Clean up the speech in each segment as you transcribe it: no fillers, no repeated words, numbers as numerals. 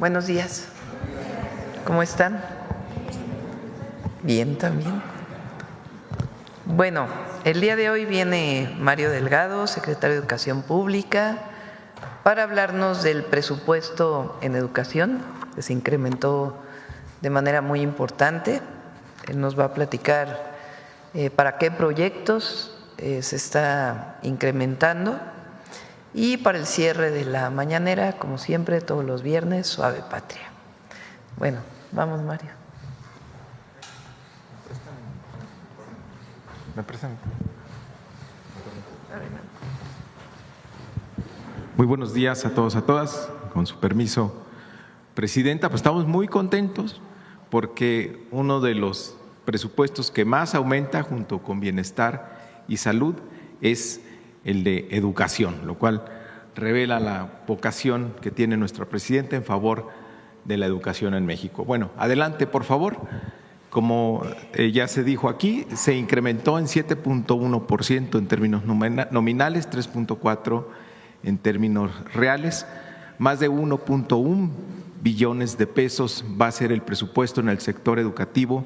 Buenos días. ¿Cómo están? Bien también. Bueno, el día de hoy viene Mario Delgado, secretario de Educación Pública, para hablarnos del presupuesto en educación, que se incrementó de manera muy importante. Él nos va a platicar para qué proyectos se está incrementando. Y para el cierre de la mañanera, como siempre, todos los viernes, Suave Patria. Bueno, vamos, Mario. ¿Me presento? Muy buenos días a todos, a todas. Con su permiso, Presidenta, pues estamos muy contentos porque uno de los presupuestos que más aumenta junto con bienestar y salud es el de educación, lo cual revela la vocación que tiene nuestra presidenta en favor de la educación en México. Bueno, adelante, por favor. Como ya se dijo aquí, se incrementó en 7.1% en términos nominales, 3.4% en términos reales. Más de 1.1 billones de pesos va a ser el presupuesto en el sector educativo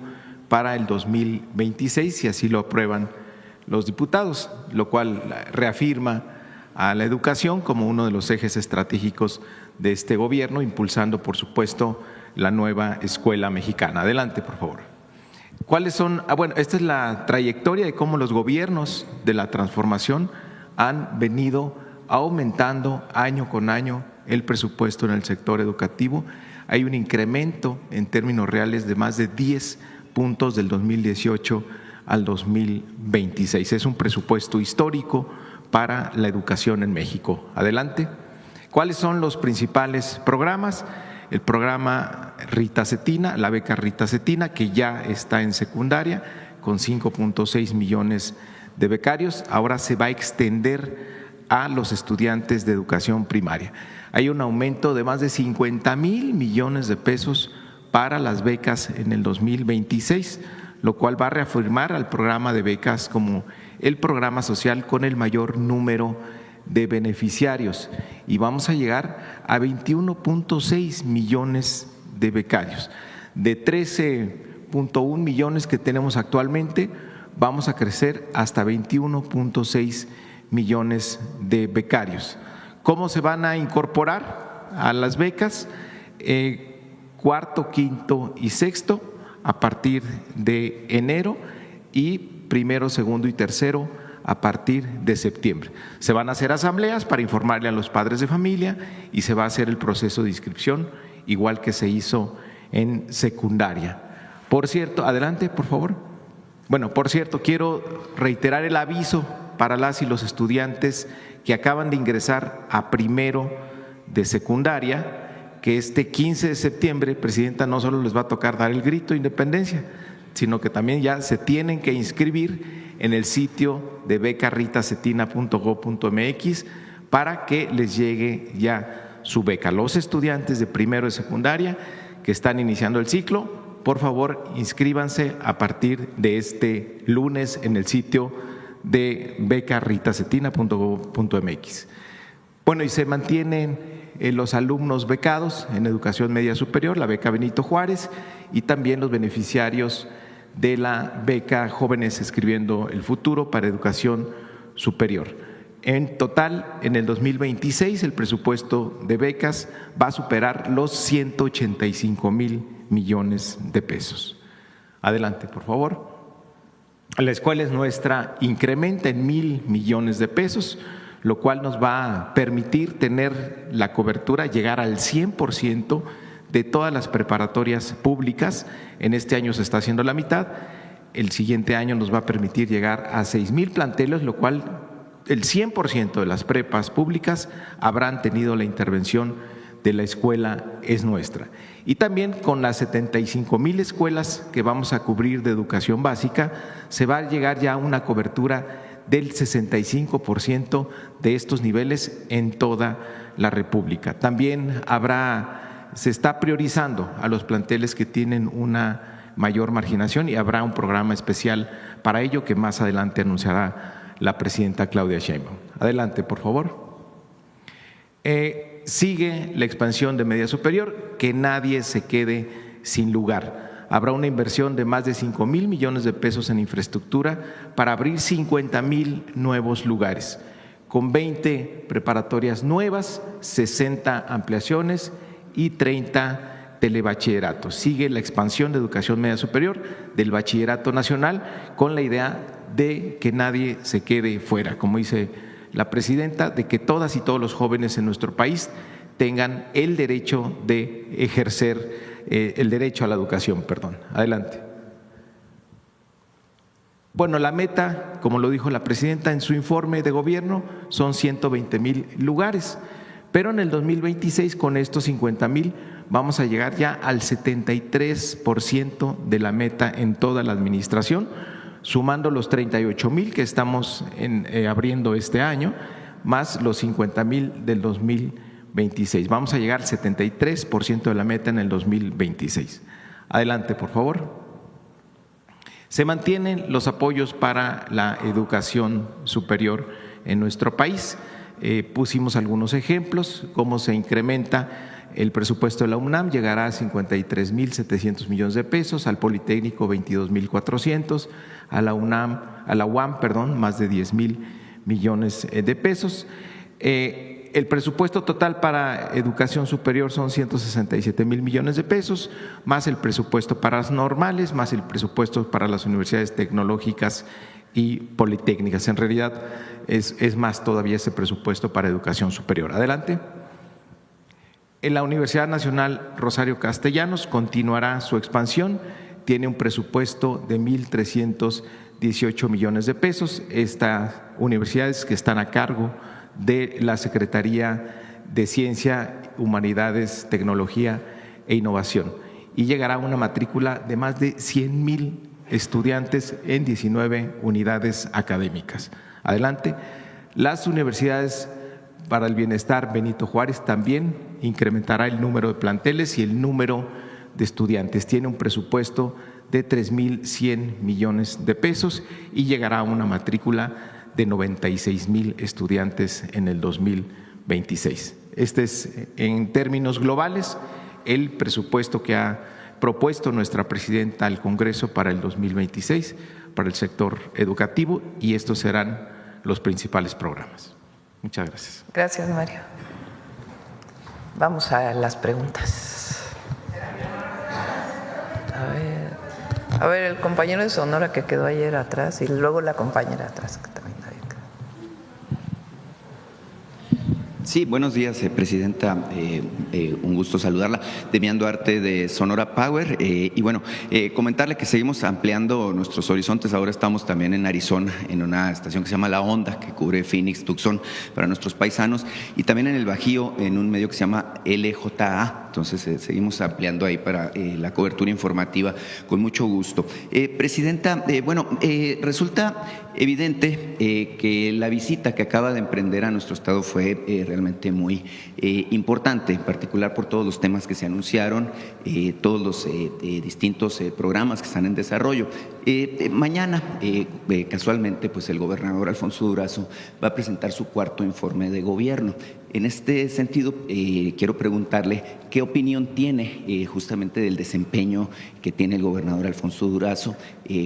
para el 2026, si así lo aprueban los diputados, lo cual reafirma a la educación como uno de los ejes estratégicos de este gobierno, impulsando, por supuesto, la nueva escuela mexicana. Adelante, por favor. ¿Cuáles son? Bueno, esta es la trayectoria de cómo los gobiernos de la transformación han venido aumentando año con año el presupuesto en el sector educativo. Hay un incremento en términos reales de más de 10 puntos del 2018 al 2026. Es un presupuesto histórico para la educación en México. Adelante. ¿Cuáles son los principales programas? El programa Rita Cetina, la beca Rita Cetina, que ya está en secundaria con 5.6 millones de becarios, ahora se va a extender a los estudiantes de educación primaria. Hay un aumento de más de 50,000 millones de pesos para las becas en el 2026, lo cual va a reafirmar al programa de becas como el programa social con el mayor número de beneficiarios, y vamos a llegar a 21.6 millones de becarios. De 13.1 millones que tenemos actualmente, vamos a crecer hasta 21.6 millones de becarios. ¿Cómo se van a incorporar a las becas? Cuarto, quinto y sexto a partir de enero, y primero, segundo y tercero a partir de septiembre. Se van a hacer asambleas para informarle a los padres de familia y se va a hacer el proceso de inscripción igual que se hizo en secundaria. Por cierto, adelante, por favor. Bueno, por cierto, quiero reiterar el aviso para las y los estudiantes que acaban de ingresar a primero de secundaria, que este 15 de septiembre, Presidenta, no solo les va a tocar dar el grito de independencia, sino que también ya se tienen que inscribir en el sitio de becarritacetina.gov.mx para que les llegue ya su beca. Los estudiantes de primero de secundaria que están iniciando el ciclo, por favor, inscríbanse a partir de este lunes en el sitio de becarritacetina.gov.mx. Bueno, y se mantienen los alumnos becados en educación media superior, la beca Benito Juárez, y también los beneficiarios de la beca Jóvenes Escribiendo el Futuro para educación superior. En total, en el 2026, el presupuesto de becas va a superar los 185,000 millones de pesos. Adelante, por favor. La escuela es nuestra, incrementa en 1,000 millones de pesos, lo cual nos va a permitir tener la cobertura, llegar al 100% de todas las preparatorias públicas. En este año se está haciendo la mitad, el siguiente año nos va a permitir llegar a 6,000 planteles, lo cual el 100% de las prepas públicas habrán tenido la intervención de la escuela es nuestra. Y también con las 75,000 escuelas que vamos a cubrir de educación básica, se va a llegar ya a una cobertura del 65% de estos niveles en toda la República. También se está priorizando a los planteles que tienen una mayor marginación y habrá un programa especial para ello que más adelante anunciará la presidenta Claudia Sheinbaum. Adelante, por favor. sigue la expansión de media superior, que nadie se quede sin lugar. Habrá una inversión de más de 5,000 millones de pesos en infraestructura para abrir 50,000 nuevos lugares, con 20 preparatorias nuevas, 60 ampliaciones y 30 telebachilleratos. Sigue la expansión de educación media superior del bachillerato nacional con la idea de que nadie se quede fuera, como dice la presidenta, de que todas y todos los jóvenes en nuestro país tengan el derecho de ejercer el derecho a la educación. Adelante. Bueno, la meta, como lo dijo la presidenta en su informe de gobierno, son 120,000 lugares, pero en el 2026 con estos 50,000 vamos a llegar ya al 73% de la meta en toda la administración, sumando los 38,000 que estamos abriendo este año, más los 50,000 del 2026. Vamos a llegar al 73% de la meta en el 2026. Adelante, por favor. Se mantienen los apoyos para la educación superior en nuestro país. Pusimos algunos ejemplos, cómo se incrementa el presupuesto de la UNAM, llegará a 53,700 millones de pesos, al Politécnico 22,400, a la UAM, más de 10,000 millones de pesos. El presupuesto total para educación superior son 167,000 millones de pesos, más el presupuesto para las normales, más el presupuesto para las universidades tecnológicas y politécnicas. En realidad es más todavía ese presupuesto para educación superior. Adelante. En la Universidad Nacional Rosario Castellanos continuará su expansión, tiene un presupuesto de 1,318 millones de pesos. Estas universidades que están a cargo de la Secretaría de Ciencia, Humanidades, Tecnología e Innovación, y llegará a una matrícula de más de 100,000 estudiantes en 19 unidades académicas. Adelante. Las universidades para el bienestar Benito Juárez también incrementará el número de planteles y el número de estudiantes. Tiene un presupuesto de 3,100 millones de pesos y llegará a una matrícula de 96,000 estudiantes en el 2026. Este es, en términos globales, el presupuesto que ha propuesto nuestra presidenta al Congreso para el 2026 para el sector educativo, y estos serán los principales programas. Muchas gracias. Gracias, Mario. Vamos a las preguntas. A ver, el compañero de Sonora que quedó ayer atrás y luego la compañera atrás que también había quedado. Sí, buenos días, presidenta. Un gusto saludarla. Demián Duarte de Sonora Power. Y bueno, comentarle que seguimos ampliando nuestros horizontes. Ahora estamos también en Arizona, en una estación que se llama La Onda, que cubre Phoenix, Tucson, para nuestros paisanos. Y también en el Bajío, en un medio que se llama LJA. Entonces, seguimos ampliando ahí para la cobertura informativa con mucho gusto. Presidenta, resulta evidente que la visita que acaba de emprender a nuestro estado fue realmente muy importante, en particular por todos los temas que se anunciaron, todos los distintos programas que están en desarrollo. Mañana, casualmente, pues el gobernador Alfonso Durazo va a presentar su cuarto informe de gobierno. En este sentido, quiero preguntarle qué opinión tiene justamente del desempeño que tiene el gobernador Alfonso Durazo,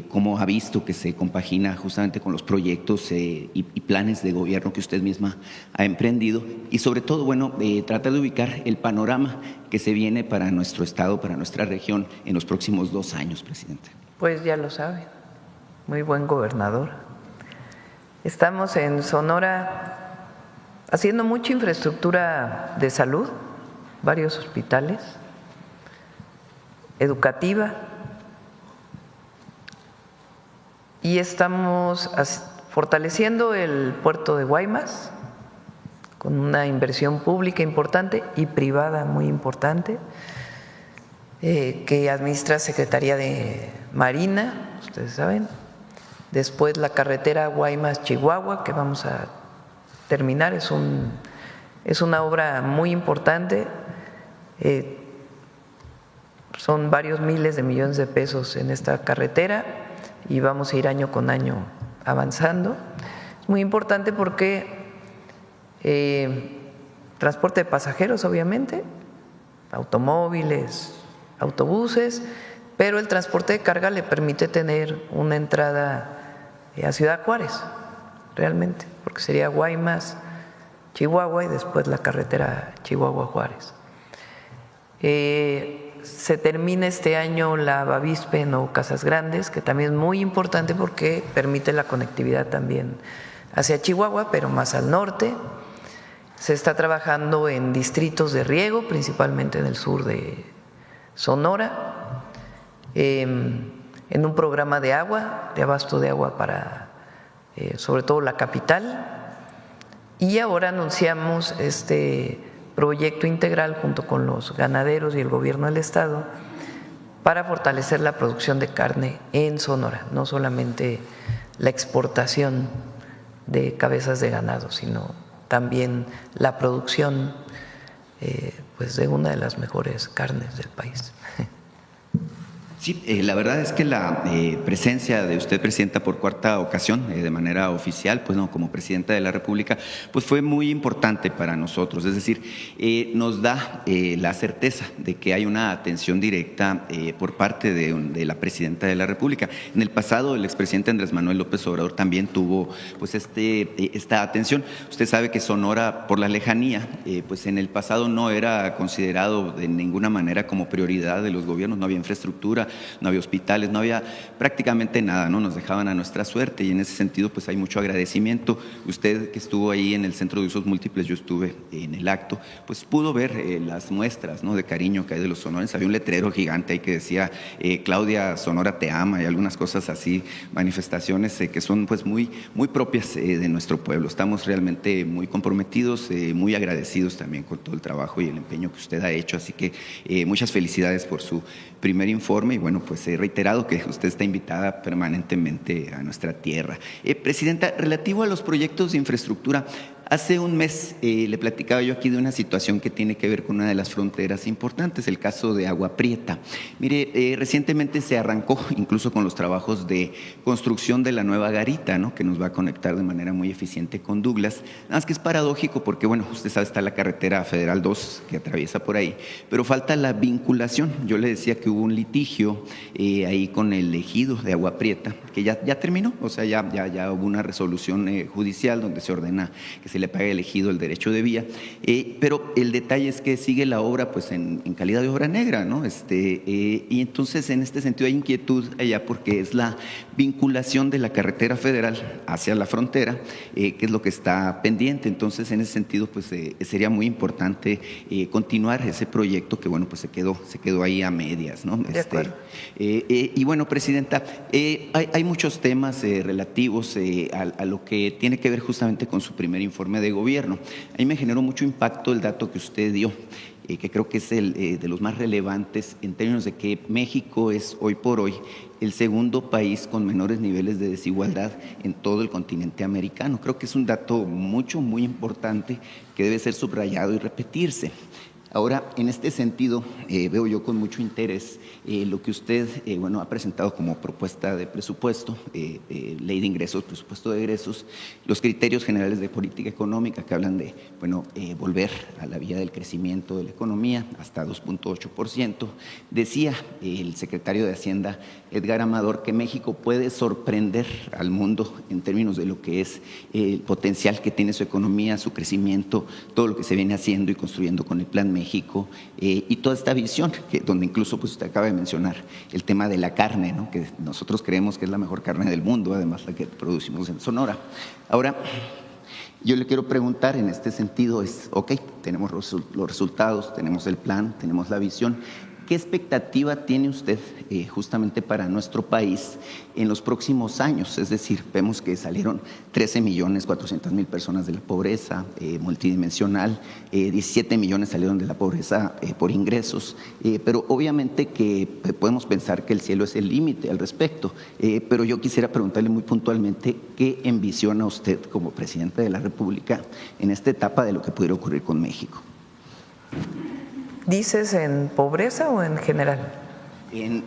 cómo ha visto que se compagina justamente con los proyectos y planes de gobierno que usted misma ha emprendido, y sobre todo, tratar de ubicar el panorama que se viene para nuestro estado, para nuestra región en los próximos 2 años, presidente. Pues ya lo saben, muy buen gobernador. Estamos en Sonora haciendo mucha infraestructura de salud, varios hospitales, educativa, y estamos fortaleciendo el puerto de Guaymas con una inversión pública importante y privada muy importante, que administra Secretaría de Marina, ustedes saben. Después la carretera Guaymas-Chihuahua, que vamos a terminar, es una obra muy importante, son varios miles de millones de pesos en esta carretera y vamos a ir año con año avanzando. Es muy importante porque transporte de pasajeros, obviamente, automóviles, autobuses, pero el transporte de carga le permite tener una entrada a Ciudad Juárez, realmente, porque sería Guaymas, Chihuahua y después la carretera Chihuahua-Juárez. Se termina este año la Bavispe en Casas Grandes, que también es muy importante porque permite la conectividad también hacia Chihuahua, pero más al norte. Se está trabajando en distritos de riego, principalmente en el sur de Sonora, en un programa de agua, de abasto de agua para sobre todo la capital. Y ahora anunciamos este proyecto integral junto con los ganaderos y el gobierno del estado para fortalecer la producción de carne en Sonora, no solamente la exportación de cabezas de ganado, sino también la producción pues de una de las mejores carnes del país. Sí, la verdad es que la presencia de usted, Presidenta, por cuarta ocasión, de manera oficial, pues no, como Presidenta de la República, pues fue muy importante para nosotros. Es decir, nos da la certeza de que hay una atención directa por parte de la Presidenta de la República. En el pasado, el expresidente Andrés Manuel López Obrador también tuvo pues esta atención. Usted sabe que Sonora, por la lejanía, pues en el pasado no era considerado de ninguna manera como prioridad de los gobiernos, no había infraestructura, no había hospitales, no había prácticamente nada, ¿no? Nos dejaban a nuestra suerte y en ese sentido pues hay mucho agradecimiento. Usted que estuvo ahí en el Centro de Usos Múltiples, yo estuve en el acto, pues pudo ver las muestras, ¿no?, de cariño que hay de los sonorenses. Había un letrero gigante ahí que decía Claudia, Sonora te ama, y algunas cosas así, manifestaciones que son pues muy propias de nuestro pueblo. Estamos realmente muy comprometidos, muy agradecidos también con todo el trabajo y el empeño que usted ha hecho, así que muchas felicidades por su primer informe y bueno, pues he reiterado que usted está invitada permanentemente a nuestra tierra. Presidenta, relativo a los proyectos de infraestructura, hace un mes le platicaba yo aquí de una situación que tiene que ver con una de las fronteras importantes, el caso de Agua Prieta. Mire, recientemente se arrancó incluso con los trabajos de construcción de la nueva garita, ¿no?, que nos va a conectar de manera muy eficiente con Douglas. Nada más que es paradójico porque, bueno, usted sabe, está la carretera Federal 2 que atraviesa por ahí, pero falta la vinculación. Yo le decía que hubo un litigio ahí con el ejido de Agua Prieta, que ya terminó, o sea, ya hubo una resolución judicial donde se ordena que se le pague al ejido el derecho de vía, pero el detalle es que sigue la obra pues en calidad de obra negra, ¿no? Y entonces en este sentido hay inquietud allá porque es la vinculación de la carretera federal hacia la frontera, que es lo que está pendiente. Entonces en ese sentido pues sería muy importante continuar ese proyecto que bueno pues se quedó ahí a medias, ¿no? Y bueno, Presidenta, hay muchos temas relativos a lo que tiene que ver justamente con su primer informe de gobierno. A mí me generó mucho impacto el dato que usted dio, que creo que es de los más relevantes en términos de que México es hoy por hoy el segundo país con menores niveles de desigualdad en todo el continente americano. Creo que es un dato muy importante que debe ser subrayado y repetirse. Ahora, en este sentido, veo yo con mucho interés lo que usted ha presentado como propuesta de presupuesto, ley de ingresos, presupuesto de egresos, los criterios generales de política económica que hablan de volver a la vía del crecimiento de la economía hasta 2.8%. Decía el secretario de Hacienda, Edgar Amador, que México puede sorprender al mundo en términos de lo que es el potencial que tiene su economía, su crecimiento, todo lo que se viene haciendo y construyendo con el Plan México y toda esta visión, donde incluso pues usted acaba de mencionar el tema de la carne, ¿no?, que nosotros creemos que es la mejor carne del mundo, además la que producimos en Sonora. Ahora, yo le quiero preguntar en este sentido tenemos los resultados, tenemos el plan, tenemos la visión. ¿Qué expectativa tiene usted justamente para nuestro país en los próximos años? Es decir, vemos que salieron 13.400.000 personas de la pobreza multidimensional, 17 millones salieron de la pobreza por ingresos, pero obviamente que podemos pensar que el cielo es el límite al respecto, pero yo quisiera preguntarle muy puntualmente qué envisiona usted como presidente de la República en esta etapa de lo que pudiera ocurrir con México. ¿Dices en pobreza o en general?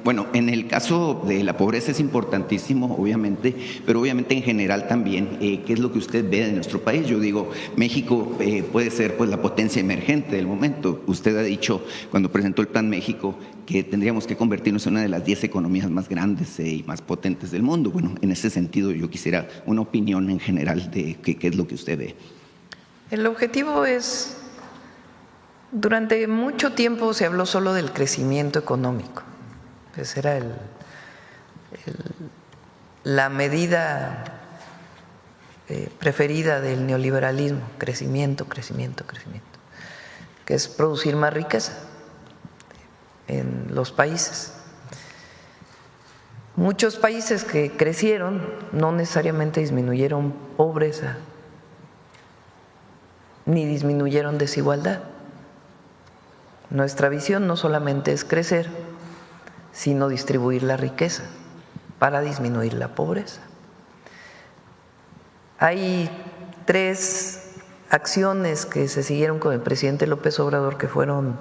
Bueno, en el caso de la pobreza es importantísimo, obviamente, pero obviamente en general también, ¿qué es lo que usted ve de nuestro país? Yo digo, México puede ser pues la potencia emergente del momento. Usted ha dicho, cuando presentó el Plan México, que tendríamos que convertirnos en una de las 10 economías más grandes y más potentes del mundo. Bueno, en ese sentido yo quisiera una opinión en general de qué es lo que usted ve. El objetivo es, durante mucho tiempo se habló solo del crecimiento económico. Esa era la medida preferida del neoliberalismo: crecimiento, crecimiento, crecimiento, que es producir más riqueza en los países. Muchos países que crecieron no necesariamente disminuyeron pobreza ni disminuyeron desigualdad. Nuestra visión no solamente es crecer, sino distribuir la riqueza para disminuir la pobreza. Hay 3 acciones que se siguieron con el presidente López Obrador que fueron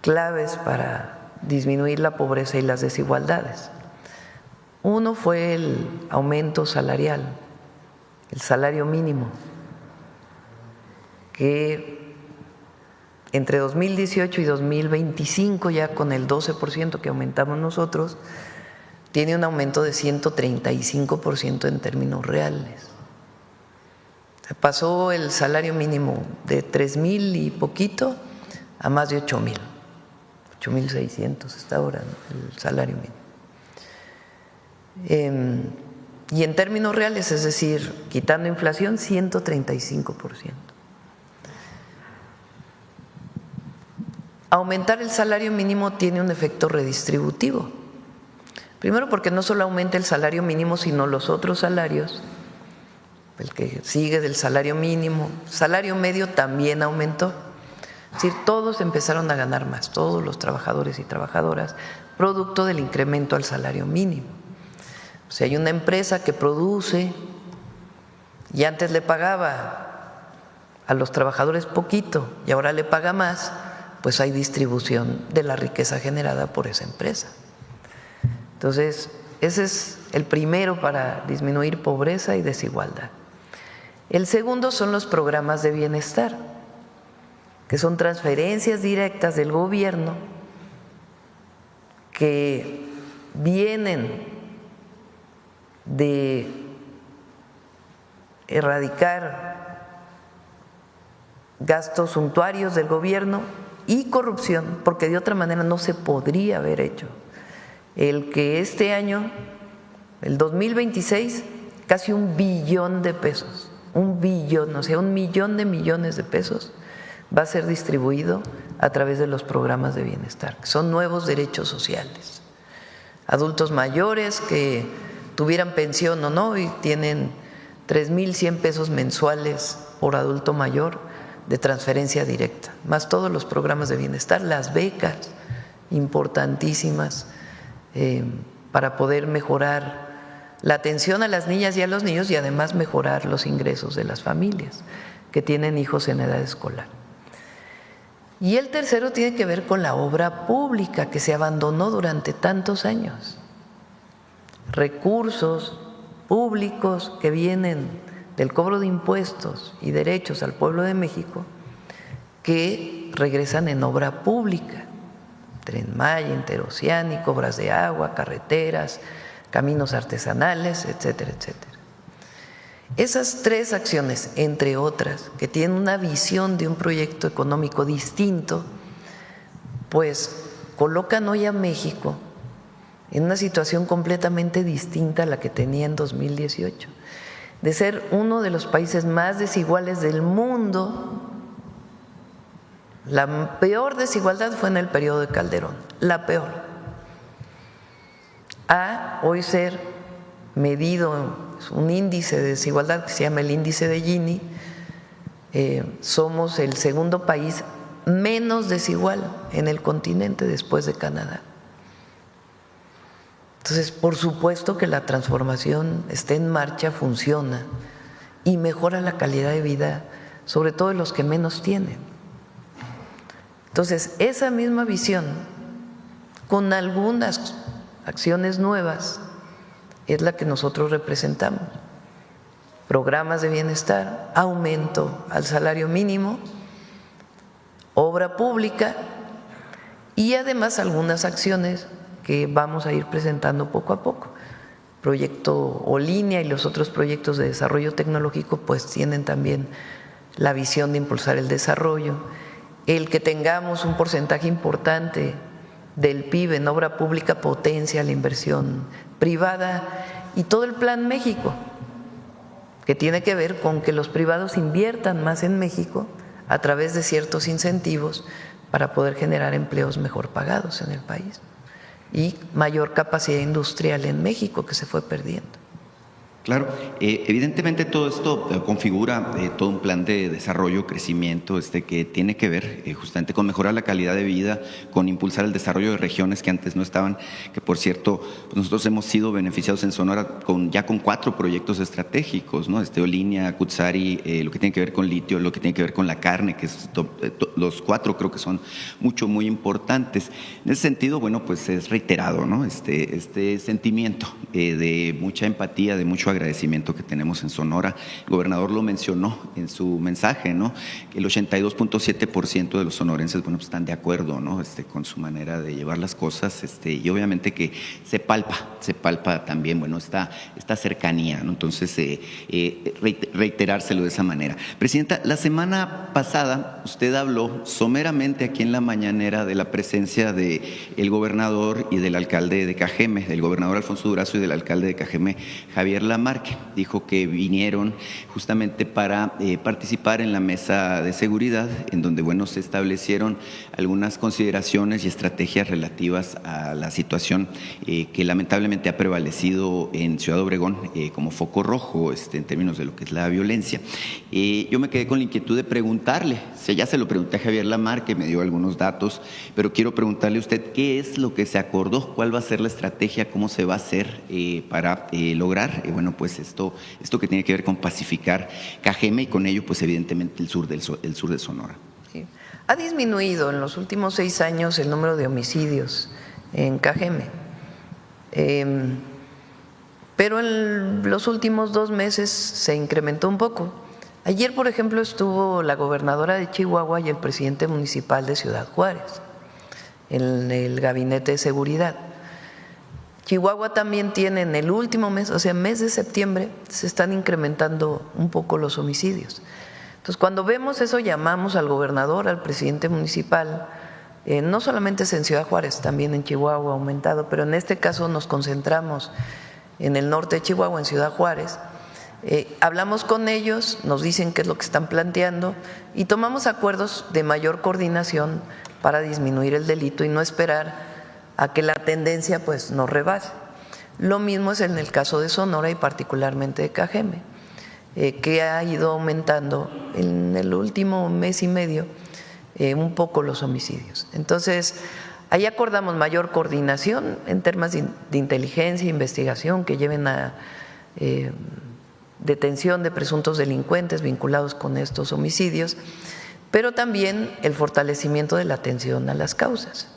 claves para disminuir la pobreza y las desigualdades. Uno fue el aumento salarial, el salario mínimo, que entre 2018 y 2025, ya con el 12% que aumentamos nosotros, tiene un aumento de 135% en términos reales. Pasó el salario mínimo de 3,000 y poquito a más de 8,000, 8,600 está ahora, ¿no?, el salario mínimo. Y en términos reales, es decir, quitando inflación, 135%. Aumentar el salario mínimo tiene un efecto redistributivo. Primero, porque no solo aumenta el salario mínimo, sino los otros salarios, el que sigue del salario mínimo, salario medio también aumentó. Es decir, todos empezaron a ganar más, todos los trabajadores y trabajadoras, producto del incremento al salario mínimo. O sea, hay una empresa que produce y antes le pagaba a los trabajadores poquito y ahora le paga más, pues hay distribución de la riqueza generada por esa empresa. Entonces, ese es el primero para disminuir pobreza y desigualdad. El segundo son los programas de bienestar, que son transferencias directas del gobierno que vienen de erradicar gastos suntuarios del gobierno y corrupción, porque de otra manera no se podría haber hecho. El que este año, el 2026, casi 1 billón de pesos, 1 billón, o sea, 1 millón de millones de pesos va a ser distribuido a través de los programas de bienestar, que son nuevos derechos sociales. Adultos mayores que tuvieran pensión o no y tienen 3,100 pesos mensuales por adulto mayor de transferencia directa, más todos los programas de bienestar, las becas importantísimas para poder mejorar la atención a las niñas y a los niños y además mejorar los ingresos de las familias que tienen hijos en edad escolar. Y el tercero tiene que ver con la obra pública que se abandonó durante tantos años. Recursos públicos que vienen del cobro de impuestos y derechos al pueblo de México que regresan en obra pública: Tren Maya, interoceánico, obras de agua, carreteras, caminos artesanales, etcétera, etcétera. Esas 3 acciones, entre otras, que tienen una visión de un proyecto económico distinto, pues colocan hoy a México en una situación completamente distinta a la que tenía en 2018, de ser uno de los países más desiguales del mundo. La peor desigualdad fue en el periodo de Calderón, la peor, a hoy ser medido un índice de desigualdad que se llama el índice de Gini. Somos el segundo país menos desigual en el continente después de Canadá. Entonces, por supuesto que la transformación está en marcha, funciona y mejora la calidad de vida, sobre todo de los que menos tienen. Entonces, esa misma visión con algunas acciones nuevas, es la que nosotros representamos. Programas de bienestar, aumento al salario mínimo, obra pública y además algunas acciones que vamos a ir presentando poco a poco. Proyecto O-Línea y los otros proyectos de desarrollo tecnológico pues tienen también la visión de impulsar el desarrollo. El que tengamos un porcentaje importante del PIB en obra pública potencia la inversión privada y todo el Plan México, que tiene que ver con que los privados inviertan más en México a través de ciertos incentivos para poder generar empleos mejor pagados en el país y mayor capacidad industrial en México que se fue perdiendo. Claro, evidentemente todo esto configura todo un plan de desarrollo, crecimiento, que tiene que ver justamente con mejorar la calidad de vida, con impulsar el desarrollo de regiones que antes no estaban, que por cierto, pues nosotros hemos sido beneficiados en Sonora ya con 4 proyectos estratégicos, ¿no? O-Línea, Cutzari, lo que tiene que ver con litio, lo que tiene que ver con la carne, que es los 4 creo que son muy importantes. En ese sentido, bueno, pues es reiterado, ¿no? Este sentimiento de mucha empatía, de mucho agradecimiento que tenemos en Sonora. El gobernador lo mencionó en su mensaje, ¿no? Que el 82.7% de los sonorenses, bueno, pues están de acuerdo, ¿no? Con su manera de llevar las cosas, y obviamente que se palpa también, bueno, esta cercanía, ¿no? Entonces, reiterárselo de esa manera. Presidenta, la semana pasada usted habló someramente aquí en la mañanera de la presencia de el gobernador y del alcalde de Cajeme, del gobernador Alfonso Durazo y del alcalde de Cajeme, Javier Lamarque. Dijo que vinieron justamente para participar en la mesa de seguridad, en donde, bueno, se establecieron algunas consideraciones y estrategias relativas a la situación que lamentablemente ha prevalecido en Ciudad Obregón como foco rojo en términos de lo que es la violencia. Yo me quedé con la inquietud de preguntarle, ya se lo pregunté a Javier Lamarque, me dio algunos datos, pero quiero preguntarle a usted qué es lo que se acordó, cuál va a ser la estrategia, cómo se va a hacer para lograr, bueno, pues esto que tiene que ver con pacificar Cajeme y con ello, pues evidentemente el sur de Sonora. Sí. Ha disminuido en los últimos 6 años el número de homicidios en Cajeme, pero en los últimos 2 meses se incrementó un poco. Ayer, por ejemplo, estuvo la gobernadora de Chihuahua y el presidente municipal de Ciudad Juárez en el gabinete de seguridad. Chihuahua también tiene en el último mes, o sea, mes de septiembre, se están incrementando un poco los homicidios. Entonces, cuando vemos eso, llamamos al gobernador, al presidente municipal, no solamente es en Ciudad Juárez, también en Chihuahua ha aumentado, pero en este caso nos concentramos en el norte de Chihuahua, en Ciudad Juárez. Hablamos con ellos, nos dicen qué es lo que están planteando y tomamos acuerdos de mayor coordinación para disminuir el delito y no esperar a que la tendencia pues nos rebase. Lo mismo es en el caso de Sonora y particularmente de Cajeme, que ha ido aumentando en el último mes y medio un poco los homicidios. Entonces, ahí acordamos mayor coordinación en temas de inteligencia e investigación que lleven a detención de presuntos delincuentes vinculados con estos homicidios, pero también el fortalecimiento de la atención a las causas.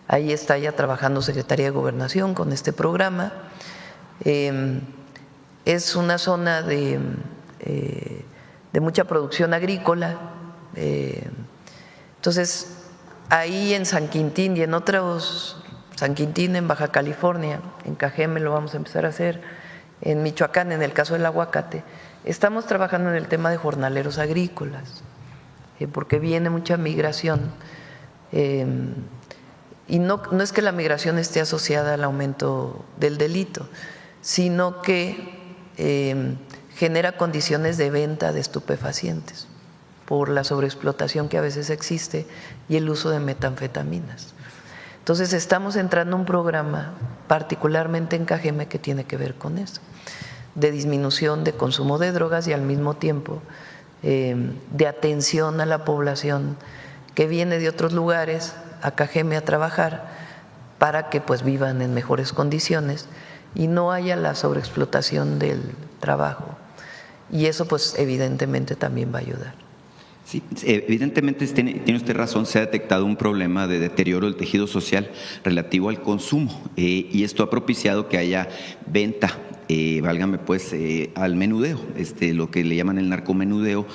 Ahí está ya trabajando Secretaría de Gobernación con este programa. Es una zona de mucha producción agrícola. Entonces, ahí en San Quintín y en otros, San Quintín en Baja California, en Cajeme lo vamos a empezar a hacer, en Michoacán, en el caso del aguacate, estamos trabajando en el tema de jornaleros agrícolas, porque viene mucha migración. Y no es que la migración esté asociada al aumento del delito, sino que genera condiciones de venta de estupefacientes por la sobreexplotación que a veces existe y el uso de metanfetaminas. Entonces estamos entrando a un programa particularmente en Cajeme que tiene que ver con eso, de disminución de consumo de drogas y al mismo tiempo de atención a la población que viene de otros lugares a Cajeme a trabajar para que pues vivan en mejores condiciones y no haya la sobreexplotación del trabajo. Y eso pues evidentemente también va a ayudar. Sí, evidentemente tiene usted razón, se ha detectado un problema de deterioro del tejido social relativo al consumo y esto ha propiciado que haya venta. Válgame pues al menudeo, lo que le llaman el narcomenudeo,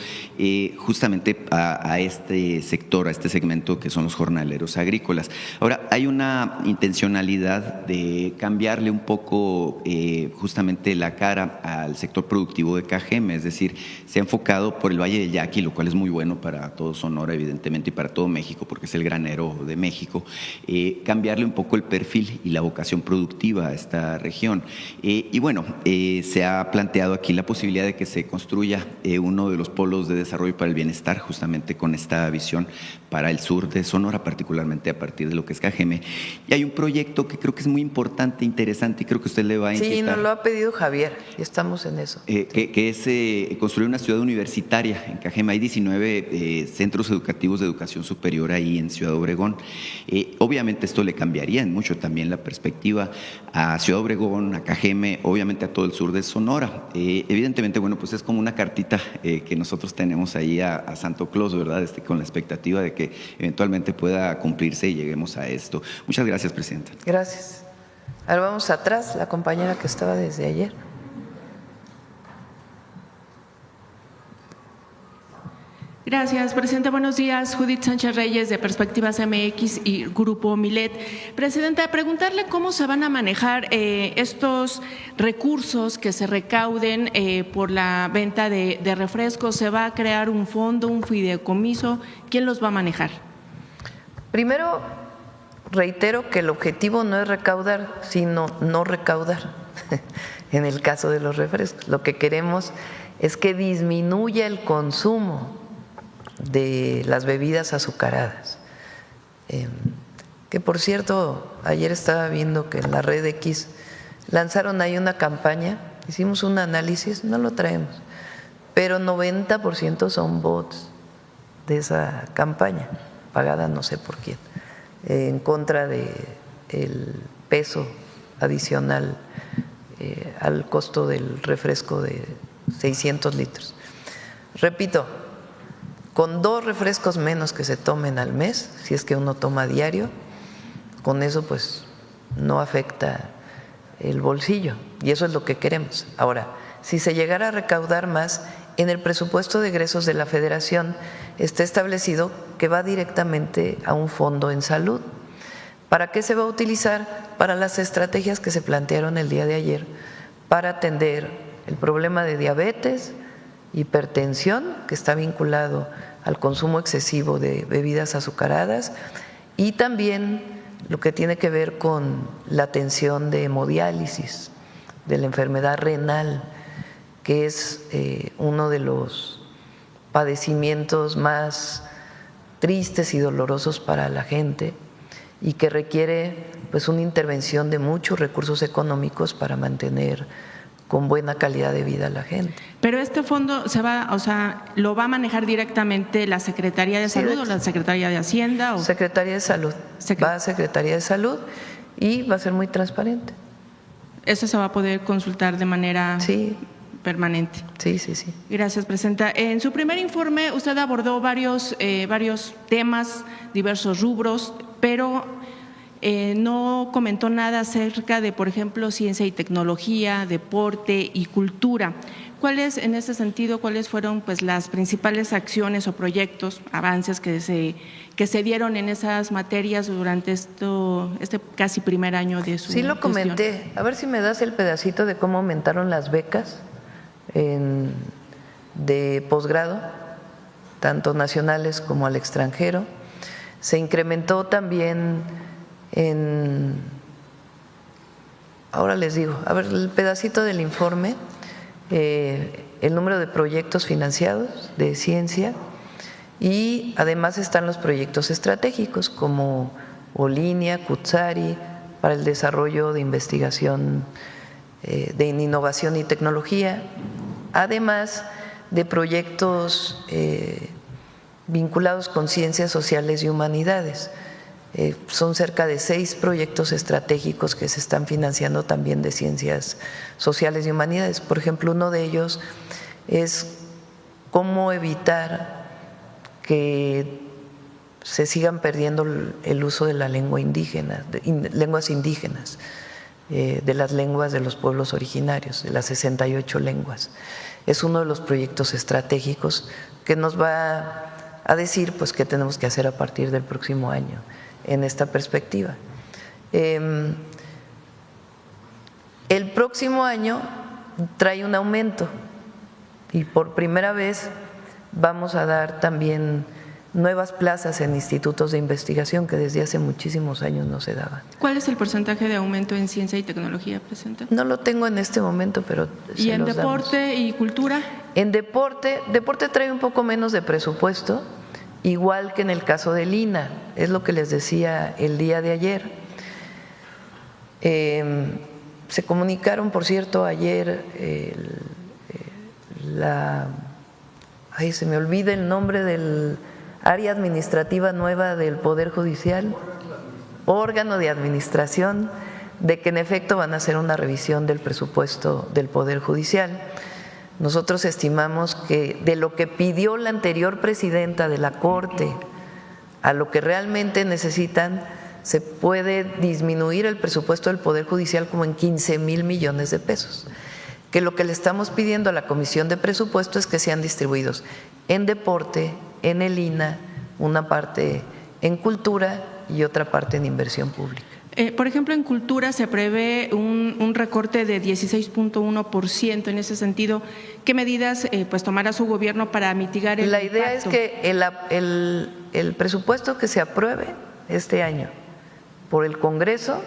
justamente a este sector, a este segmento que son los jornaleros agrícolas. Ahora, hay una intencionalidad de cambiarle un poco justamente la cara al sector productivo de Cajeme, es decir, se ha enfocado por el Valle del Yaqui, lo cual es muy bueno para todo Sonora, evidentemente, y para todo México, porque es el granero de México, cambiarle un poco el perfil y la vocación productiva a esta región. Y bueno, se ha planteado aquí la posibilidad de que se construya uno de los polos de desarrollo para el bienestar, justamente con esta visión para el sur de Sonora, particularmente a partir de lo que es Cajeme. Y hay un proyecto que creo que es muy importante, interesante, y creo que usted le va a inquietar. Sí, nos lo ha pedido Javier, y estamos en eso. Que es construir una ciudad universitaria en Cajeme. Hay 19 centros educativos de educación superior ahí en Ciudad Obregón. Obviamente esto le cambiaría en mucho también la perspectiva a Ciudad Obregón, a Cajeme, obviamente a todo el sur de Sonora. Evidentemente, bueno, pues es como una cartita que nosotros tenemos ahí a Santo Claus, ¿verdad? Con la expectativa de que eventualmente pueda cumplirse y lleguemos a esto. Muchas gracias, Presidenta. Gracias. Ahora vamos atrás, la compañera que estaba desde ayer. Gracias, Presidenta. Buenos días. Judith Sánchez Reyes, de Perspectivas MX y Grupo Milet. Presidenta, preguntarle cómo se van a manejar estos recursos que se recauden por la venta de refrescos. ¿Se va a crear un fondo, un fideicomiso? ¿Quién los va a manejar? Primero, reitero que el objetivo no es recaudar, sino no recaudar. En el caso de los refrescos, lo que queremos es que disminuya el consumo de las bebidas azucaradas. Que por cierto, ayer estaba viendo que en la Red X lanzaron ahí una campaña, hicimos un análisis, no lo traemos, pero 90% son bots de esa campaña, pagada no sé por quién, en contra del peso adicional al costo del refresco de 600 litros. Repito, con 2 refrescos menos que se tomen al mes, si es que uno toma diario, con eso pues no afecta el bolsillo y eso es lo que queremos. Ahora, si se llegara a recaudar más, en el presupuesto de egresos de la Federación está establecido que va directamente a un fondo en salud. ¿Para qué se va a utilizar? Para las estrategias que se plantearon el día de ayer para atender el problema de diabetes, hipertensión, que está vinculado al consumo excesivo de bebidas azucaradas, y también lo que tiene que ver con la atención de hemodiálisis, de la enfermedad renal, que es uno de los padecimientos más tristes y dolorosos para la gente y que requiere pues una intervención de muchos recursos económicos para mantener con buena calidad de vida a la gente. Pero este fondo ¿lo va a manejar directamente la Secretaría de Salud o la Secretaría de Hacienda? Secretaría de Salud. Va a Secretaría de Salud y va a ser muy transparente. Eso se va a poder consultar de manera permanente. Sí. Gracias, Presidenta. En su primer informe usted abordó varios temas, diversos rubros, pero no comentó nada acerca de, por ejemplo, ciencia y tecnología, deporte y cultura. En ese sentido, cuáles fueron pues las principales acciones o proyectos, avances que se dieron en esas materias durante este casi primer año de su gestión? Sí lo comenté. A ver si me das el pedacito de cómo aumentaron las becas de posgrado, tanto nacionales como al extranjero. Se incrementó también ahora les digo, a ver, el pedacito del informe, el número de proyectos financiados de ciencia y además están los proyectos estratégicos como Olinia, Cutsari, para el desarrollo de investigación de innovación y tecnología, además de proyectos vinculados con ciencias sociales y humanidades. Son cerca de 6 proyectos estratégicos que se están financiando también de ciencias sociales y humanidades. Por ejemplo, uno de ellos es cómo evitar que se sigan perdiendo el uso de la lengua indígena, lenguas indígenas, de las lenguas de los pueblos originarios, de las 68 lenguas. Es uno de los proyectos estratégicos que nos va a decir pues qué tenemos que hacer a partir del próximo año en esta perspectiva. El próximo año trae un aumento y por primera vez vamos a dar también nuevas plazas en institutos de investigación que desde hace muchísimos años no se daban. ¿Cuál es el porcentaje de aumento en ciencia y tecnología, Presidenta? No lo tengo en este momento, pero ¿Y en deporte y cultura? En deporte trae un poco menos de presupuesto, igual que en el caso del INA, es lo que les decía el día de ayer. Se comunicaron, por cierto, ayer se me olvida el nombre del área administrativa nueva del Poder Judicial, órgano de administración, de que en efecto van a hacer una revisión del presupuesto del Poder Judicial. Nosotros estimamos que de lo que pidió la anterior presidenta de la Corte a lo que realmente necesitan, se puede disminuir el presupuesto del Poder Judicial como en 15,000 millones de pesos, que lo que le estamos pidiendo a la Comisión de Presupuesto es que sean distribuidos en deporte, en el INA, una parte en cultura y otra parte en inversión pública. Por ejemplo, en cultura se prevé un recorte de 16.1%. En ese sentido, ¿qué medidas pues tomará su gobierno para mitigar el La idea impacto? es que el presupuesto que se apruebe este año por el Congreso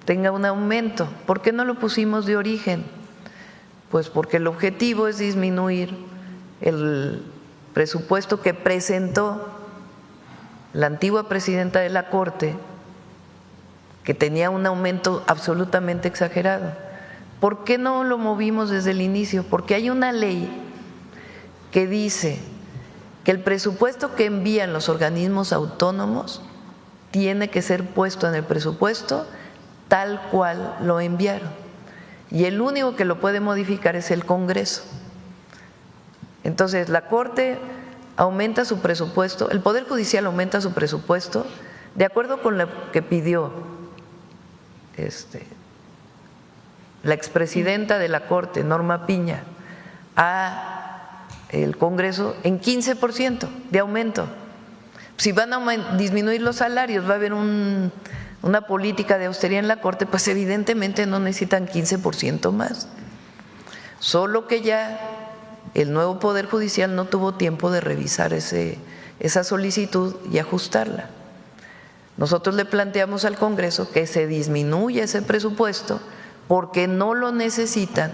tenga un aumento. ¿Por qué no lo pusimos de origen? Pues porque el objetivo es disminuir el presupuesto que presentó la antigua presidenta de la Corte, que tenía un aumento absolutamente exagerado. ¿Por qué no lo movimos desde el inicio? Porque hay una ley que dice que el presupuesto que envían los organismos autónomos tiene que ser puesto en el presupuesto tal cual lo enviaron. Y el único que lo puede modificar es el Congreso. Entonces, la Corte aumenta su presupuesto, el Poder Judicial aumenta su presupuesto de acuerdo con lo que pidió la expresidenta de la Corte, Norma Piña, a el Congreso en 15% de aumento. Si van a disminuir los salarios, va a haber una política de austeridad en la Corte, pues evidentemente no necesitan 15% más. Solo que ya el nuevo Poder Judicial no tuvo tiempo de revisar esa solicitud y ajustarla. Nosotros le planteamos al Congreso que se disminuya ese presupuesto porque no lo necesitan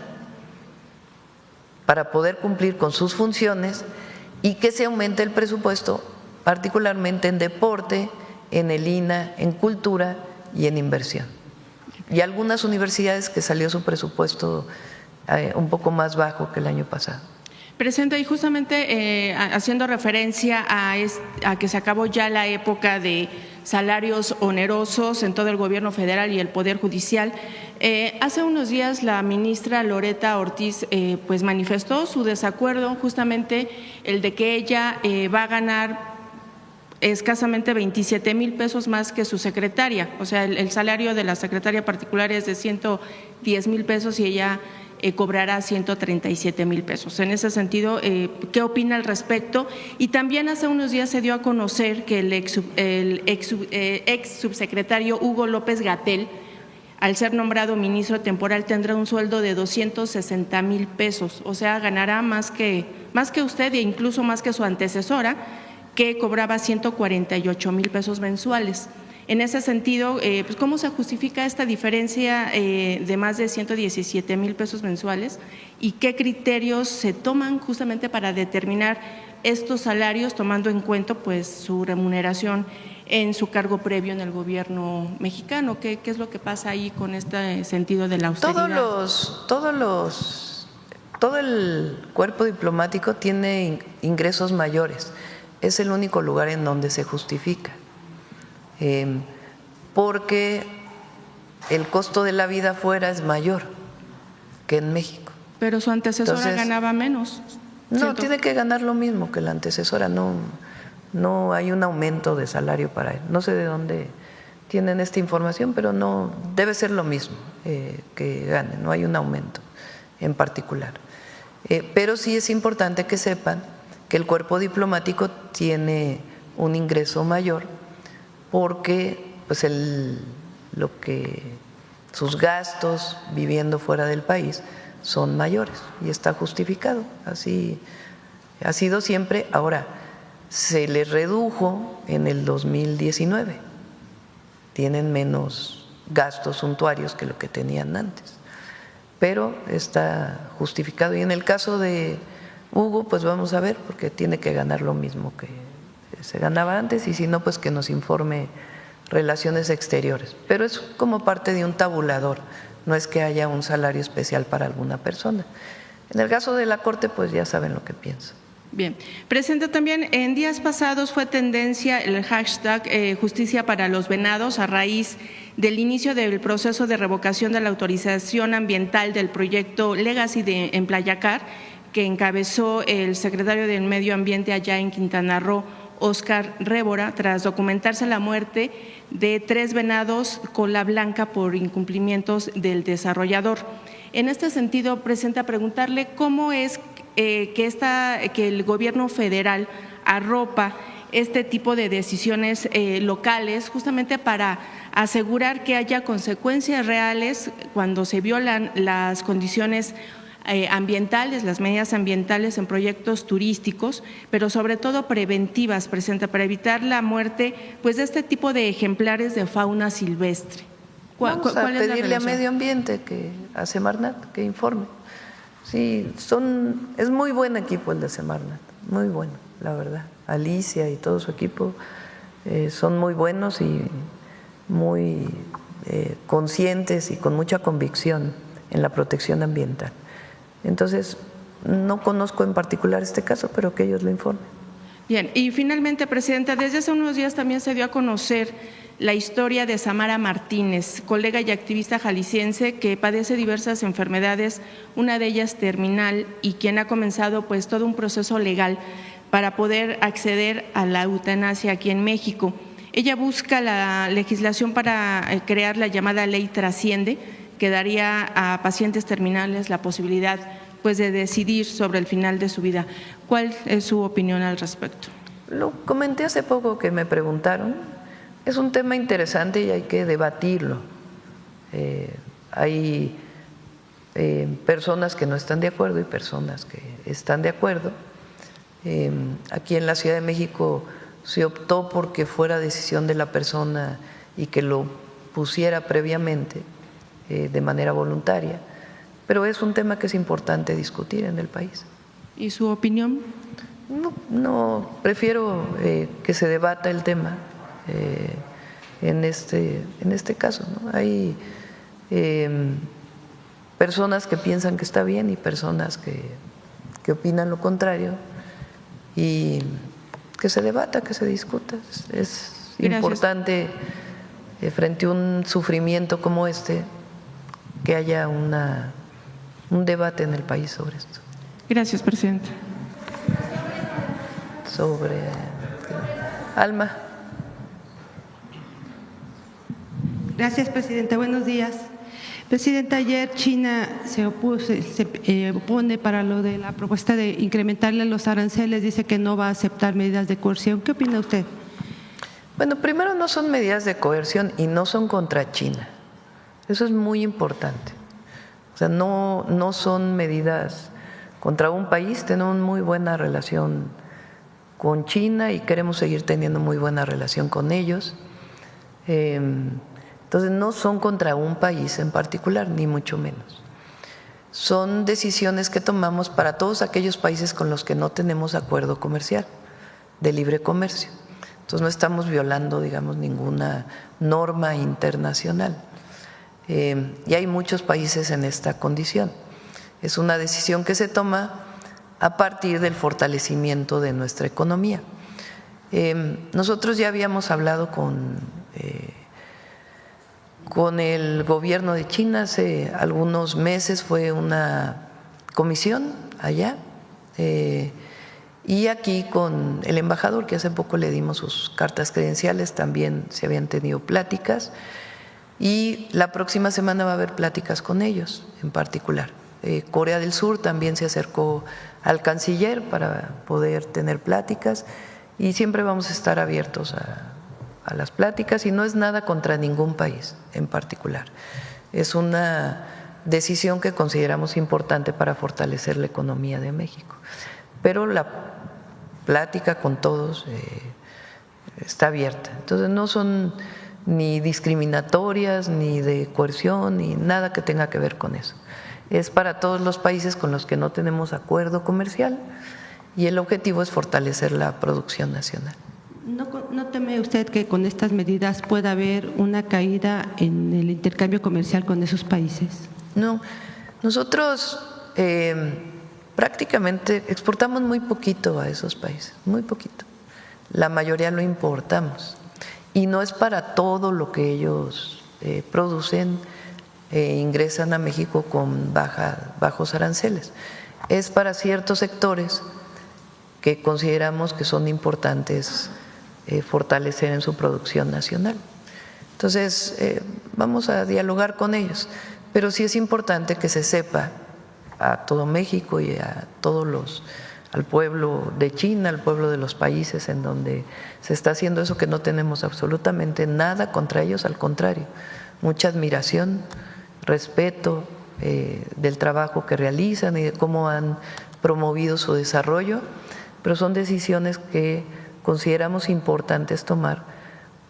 para poder cumplir con sus funciones y que se aumente el presupuesto particularmente en deporte, en el INA, en cultura y en inversión. Y algunas universidades que salió su presupuesto un poco más bajo que el año pasado. Presidenta, y justamente haciendo referencia a que se acabó ya la época de salarios onerosos en todo el gobierno federal y el Poder Judicial, hace unos días la ministra Loretta Ortiz pues manifestó su desacuerdo, justamente el de que ella va a ganar escasamente 27,000 pesos más que su secretaria. O sea, el salario de la secretaria particular es de 110,000 pesos y ella cobrará 137,000 pesos. En ese sentido, ¿qué opina al respecto? Y también hace unos días se dio a conocer que el ex subsecretario Hugo López-Gatell, al ser nombrado ministro temporal, tendrá un sueldo de 260,000 pesos. O sea, ganará más que usted e incluso más que su antecesora, que cobraba 148,000 pesos mensuales. En ese sentido, pues ¿cómo se justifica esta diferencia de más de 117,000 pesos mensuales y qué criterios se toman justamente para determinar estos salarios, tomando en cuenta pues su remuneración en su cargo previo en el gobierno mexicano? ¿Qué es lo que pasa ahí con este sentido de la austeridad? Todo el cuerpo diplomático tiene ingresos mayores. Es el único lugar en donde se justifica, porque el costo de la vida afuera es mayor que en México. Pero su antecesora ganaba menos. No, tiene que ganar lo mismo que la antecesora, no no hay un aumento de salario para él. No sé de dónde tienen esta información, pero no debe ser lo mismo que gane, no hay un aumento en particular. Pero sí es importante que sepan que el cuerpo diplomático tiene un ingreso mayor porque pues sus gastos viviendo fuera del país son mayores y está justificado, así ha sido siempre. Ahora, se les redujo en el 2019, tienen menos gastos suntuarios que lo que tenían antes, pero está justificado. Y en el caso de Hugo, pues vamos a ver, porque tiene que ganar lo mismo que se ganaba antes, y si no, pues que nos informe Relaciones Exteriores. Pero es como parte de un tabulador, no es que haya un salario especial para alguna persona. En el caso de la Corte, pues ya saben lo que pienso. Bien, Presidenta, también en días pasados fue tendencia el hashtag Justicia para los Venados a raíz del inicio del proceso de revocación de la autorización ambiental del proyecto Legacy en Playacar, que encabezó el secretario del Medio Ambiente allá en Quintana Roo, Óscar Révora, tras documentarse la muerte de 3 venados cola blanca por incumplimientos del desarrollador. En este sentido, Presidenta, preguntarle cómo es que el gobierno federal arropa este tipo de decisiones locales justamente para asegurar que haya consecuencias reales cuando se violan las condiciones ambientales, las medidas ambientales en proyectos turísticos, pero sobre todo preventivas, Presidenta, para evitar la muerte pues de este tipo de ejemplares de fauna silvestre. Vamos a pedirle a Medio Ambiente, a Semarnat, que informe. Sí, es muy buen equipo el de Semarnat, muy bueno, la verdad. Alicia y todo su equipo son muy buenos y muy conscientes y con mucha convicción en la protección ambiental. Entonces, no conozco en particular este caso, pero que ellos lo informen. Bien, y finalmente, Presidenta, desde hace unos días también se dio a conocer la historia de Samara Martínez, colega y activista jalisciense que padece diversas enfermedades, una de ellas terminal, y quien ha comenzado pues todo un proceso legal para poder acceder a la eutanasia aquí en México. Ella busca la legislación para crear la llamada Ley Trasciende, que daría a pacientes terminales la posibilidad pues de decidir sobre el final de su vida. ¿Cuál es su opinión al respecto? Lo comenté hace poco que me preguntaron. Es un tema interesante y hay que debatirlo. Hay personas que no están de acuerdo y personas que están de acuerdo. Aquí en la Ciudad de México se optó porque fuera decisión de la persona y que lo pusiera previamente de manera voluntaria, pero es un tema que es importante discutir en el país. ¿Y su opinión? No, prefiero que se debata el tema en este caso, ¿no? Hay personas que piensan que está bien y personas que opinan lo contrario, y que se debata, que se discuta. Es importante frente a un sufrimiento como este que haya un debate en el país sobre esto. Gracias, Presidenta. Sobre Alma. Gracias, Presidenta. Buenos días. Presidenta, ayer China se opone para lo de la propuesta de incrementarle los aranceles, dice que no va a aceptar medidas de coerción. ¿Qué opina usted? Bueno, primero, no son medidas de coerción y no son contra China. Eso es muy importante. O sea, no son medidas contra un país. Tenemos muy buena relación con China y queremos seguir teniendo muy buena relación con ellos. Entonces, no son contra un país en particular, ni mucho menos. Son decisiones que tomamos para todos aquellos países con los que no tenemos acuerdo comercial, de libre comercio. Entonces, no estamos violando, digamos, ninguna norma internacional. Y hay muchos países en esta condición. Es una decisión que se toma a partir del fortalecimiento de nuestra economía. Nosotros ya habíamos hablado con el gobierno de China hace algunos meses, fue una comisión allá Y aquí con el embajador, que hace poco le dimos sus cartas credenciales, también se habían tenido pláticas y la próxima semana va a haber pláticas con ellos en particular. Corea del Sur también se acercó al canciller para poder tener pláticas y siempre vamos a estar abiertos a las pláticas y no es nada contra ningún país en particular. Es una decisión que consideramos importante para fortalecer la economía de México. Pero la plática con todos está abierta. Entonces no son ni discriminatorias, ni de coerción, ni nada que tenga que ver con eso. Es para todos los países con los que no tenemos acuerdo comercial y el objetivo es fortalecer la producción nacional. ¿No teme usted que con estas medidas pueda haber una caída en el intercambio comercial con esos países? No, nosotros prácticamente exportamos muy poquito a esos países, muy poquito. La mayoría lo importamos y no es para todo lo que ellos producen, ingresan a México con bajos aranceles. Es para ciertos sectores que consideramos que son importantes fortalecer en su producción nacional. Entonces, vamos a dialogar con ellos, pero sí es importante que se sepa a todo México y a al pueblo de China, al pueblo de los países en donde se está haciendo eso, que no tenemos absolutamente nada contra ellos, al contrario, mucha admiración, respeto del trabajo que realizan y de cómo han promovido su desarrollo, pero son decisiones que consideramos importantes tomar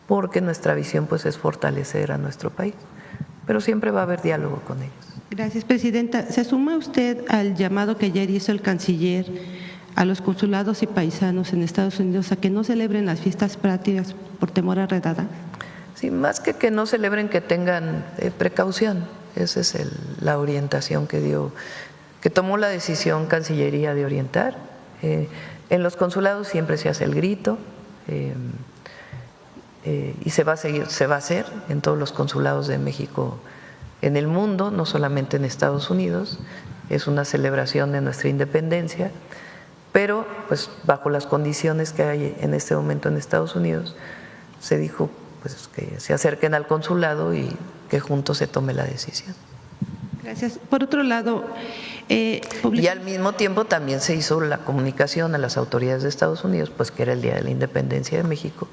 porque nuestra visión pues es fortalecer a nuestro país, pero siempre va a haber diálogo con ellos. Gracias, presidenta. ¿Se suma usted al llamado que ayer hizo el canciller a los consulados y paisanos en Estados Unidos a que no celebren las fiestas patrias por temor a redada? Sí, más que no celebren, que tengan precaución. Esa es la orientación que tomó la decisión Cancillería de orientar. En los consulados siempre se hace el grito y se va a hacer en todos los consulados de México en el mundo, no solamente en Estados Unidos. Es una celebración de nuestra independencia, pero pues bajo las condiciones que hay en este momento en Estados Unidos, se dijo pues que se acerquen al consulado y que juntos se tome la decisión. Gracias. Por otro lado, y al mismo tiempo también se hizo la comunicación a las autoridades de Estados Unidos, pues que era el Día de la Independencia de México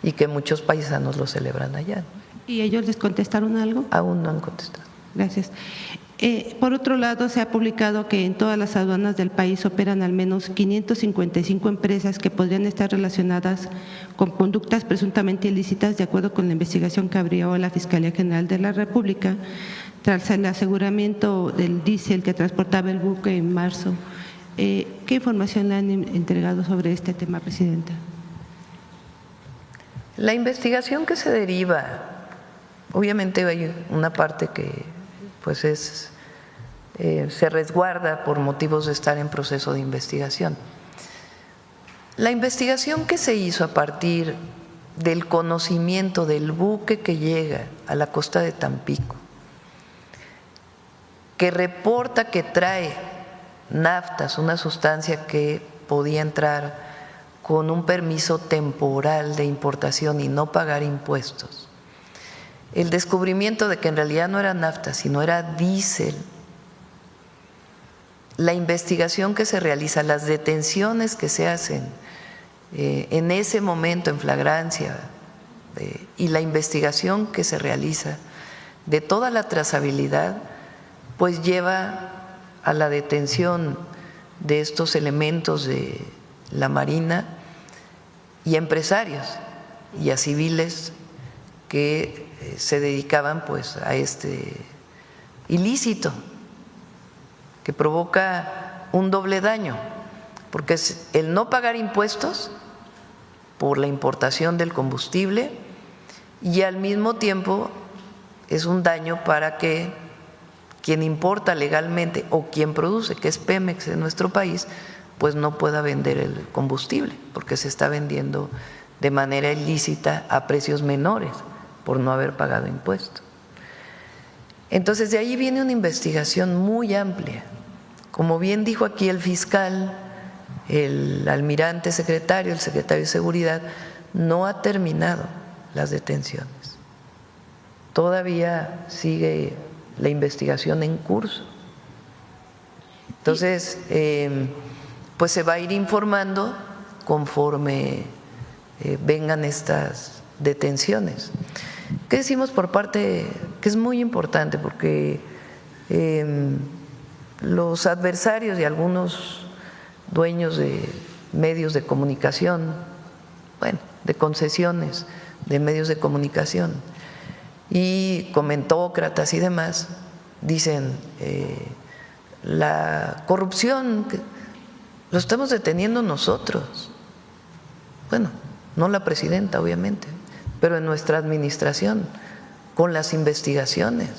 y que muchos paisanos lo celebran allá. ¿Y ellos les contestaron algo? Aún no han contestado. Gracias. Por otro lado, se ha publicado que en todas las aduanas del país operan al menos 555 empresas que podrían estar relacionadas con conductas presuntamente ilícitas, de acuerdo con la investigación que abrió la Fiscalía General de la República tras el aseguramiento del diésel que transportaba el buque en marzo. ¿Qué información le han entregado sobre este tema, presidenta? La investigación que se deriva, obviamente hay una parte que pues se resguarda por motivos de estar en proceso de investigación. La investigación que se hizo a partir del conocimiento del buque que llega a la costa de Tampico, que reporta que trae naftas, una sustancia que podía entrar con un permiso temporal de importación y no pagar impuestos. El descubrimiento de que en realidad no era nafta, sino era diésel. La investigación que se realiza, las detenciones que se hacen en ese momento en flagrancia y la investigación que se realiza de toda la trazabilidad, pues lleva a la detención de estos elementos de la Marina y a empresarios y a civiles que se dedicaban pues a este ilícito que provoca un doble daño, porque es el no pagar impuestos por la importación del combustible y al mismo tiempo es un daño para que quien importa legalmente o quien produce, que es Pemex en nuestro país, pues no pueda vender el combustible porque se está vendiendo de manera ilícita a precios menores por no haber pagado impuestos. Entonces de ahí viene una investigación muy amplia. Como bien dijo aquí el fiscal, el almirante secretario, el secretario de Seguridad, no ha terminado las detenciones. Todavía sigue la investigación en curso. Entonces, pues se va a ir informando conforme vengan estas detenciones. ¿Qué decimos por parte? Que es muy importante porque los adversarios y algunos dueños de medios de comunicación, bueno, de concesiones de medios de comunicación y comentócratas y demás, dicen la corrupción lo estamos deteniendo nosotros. Bueno, no la presidenta, obviamente, pero en nuestra administración, con las investigaciones.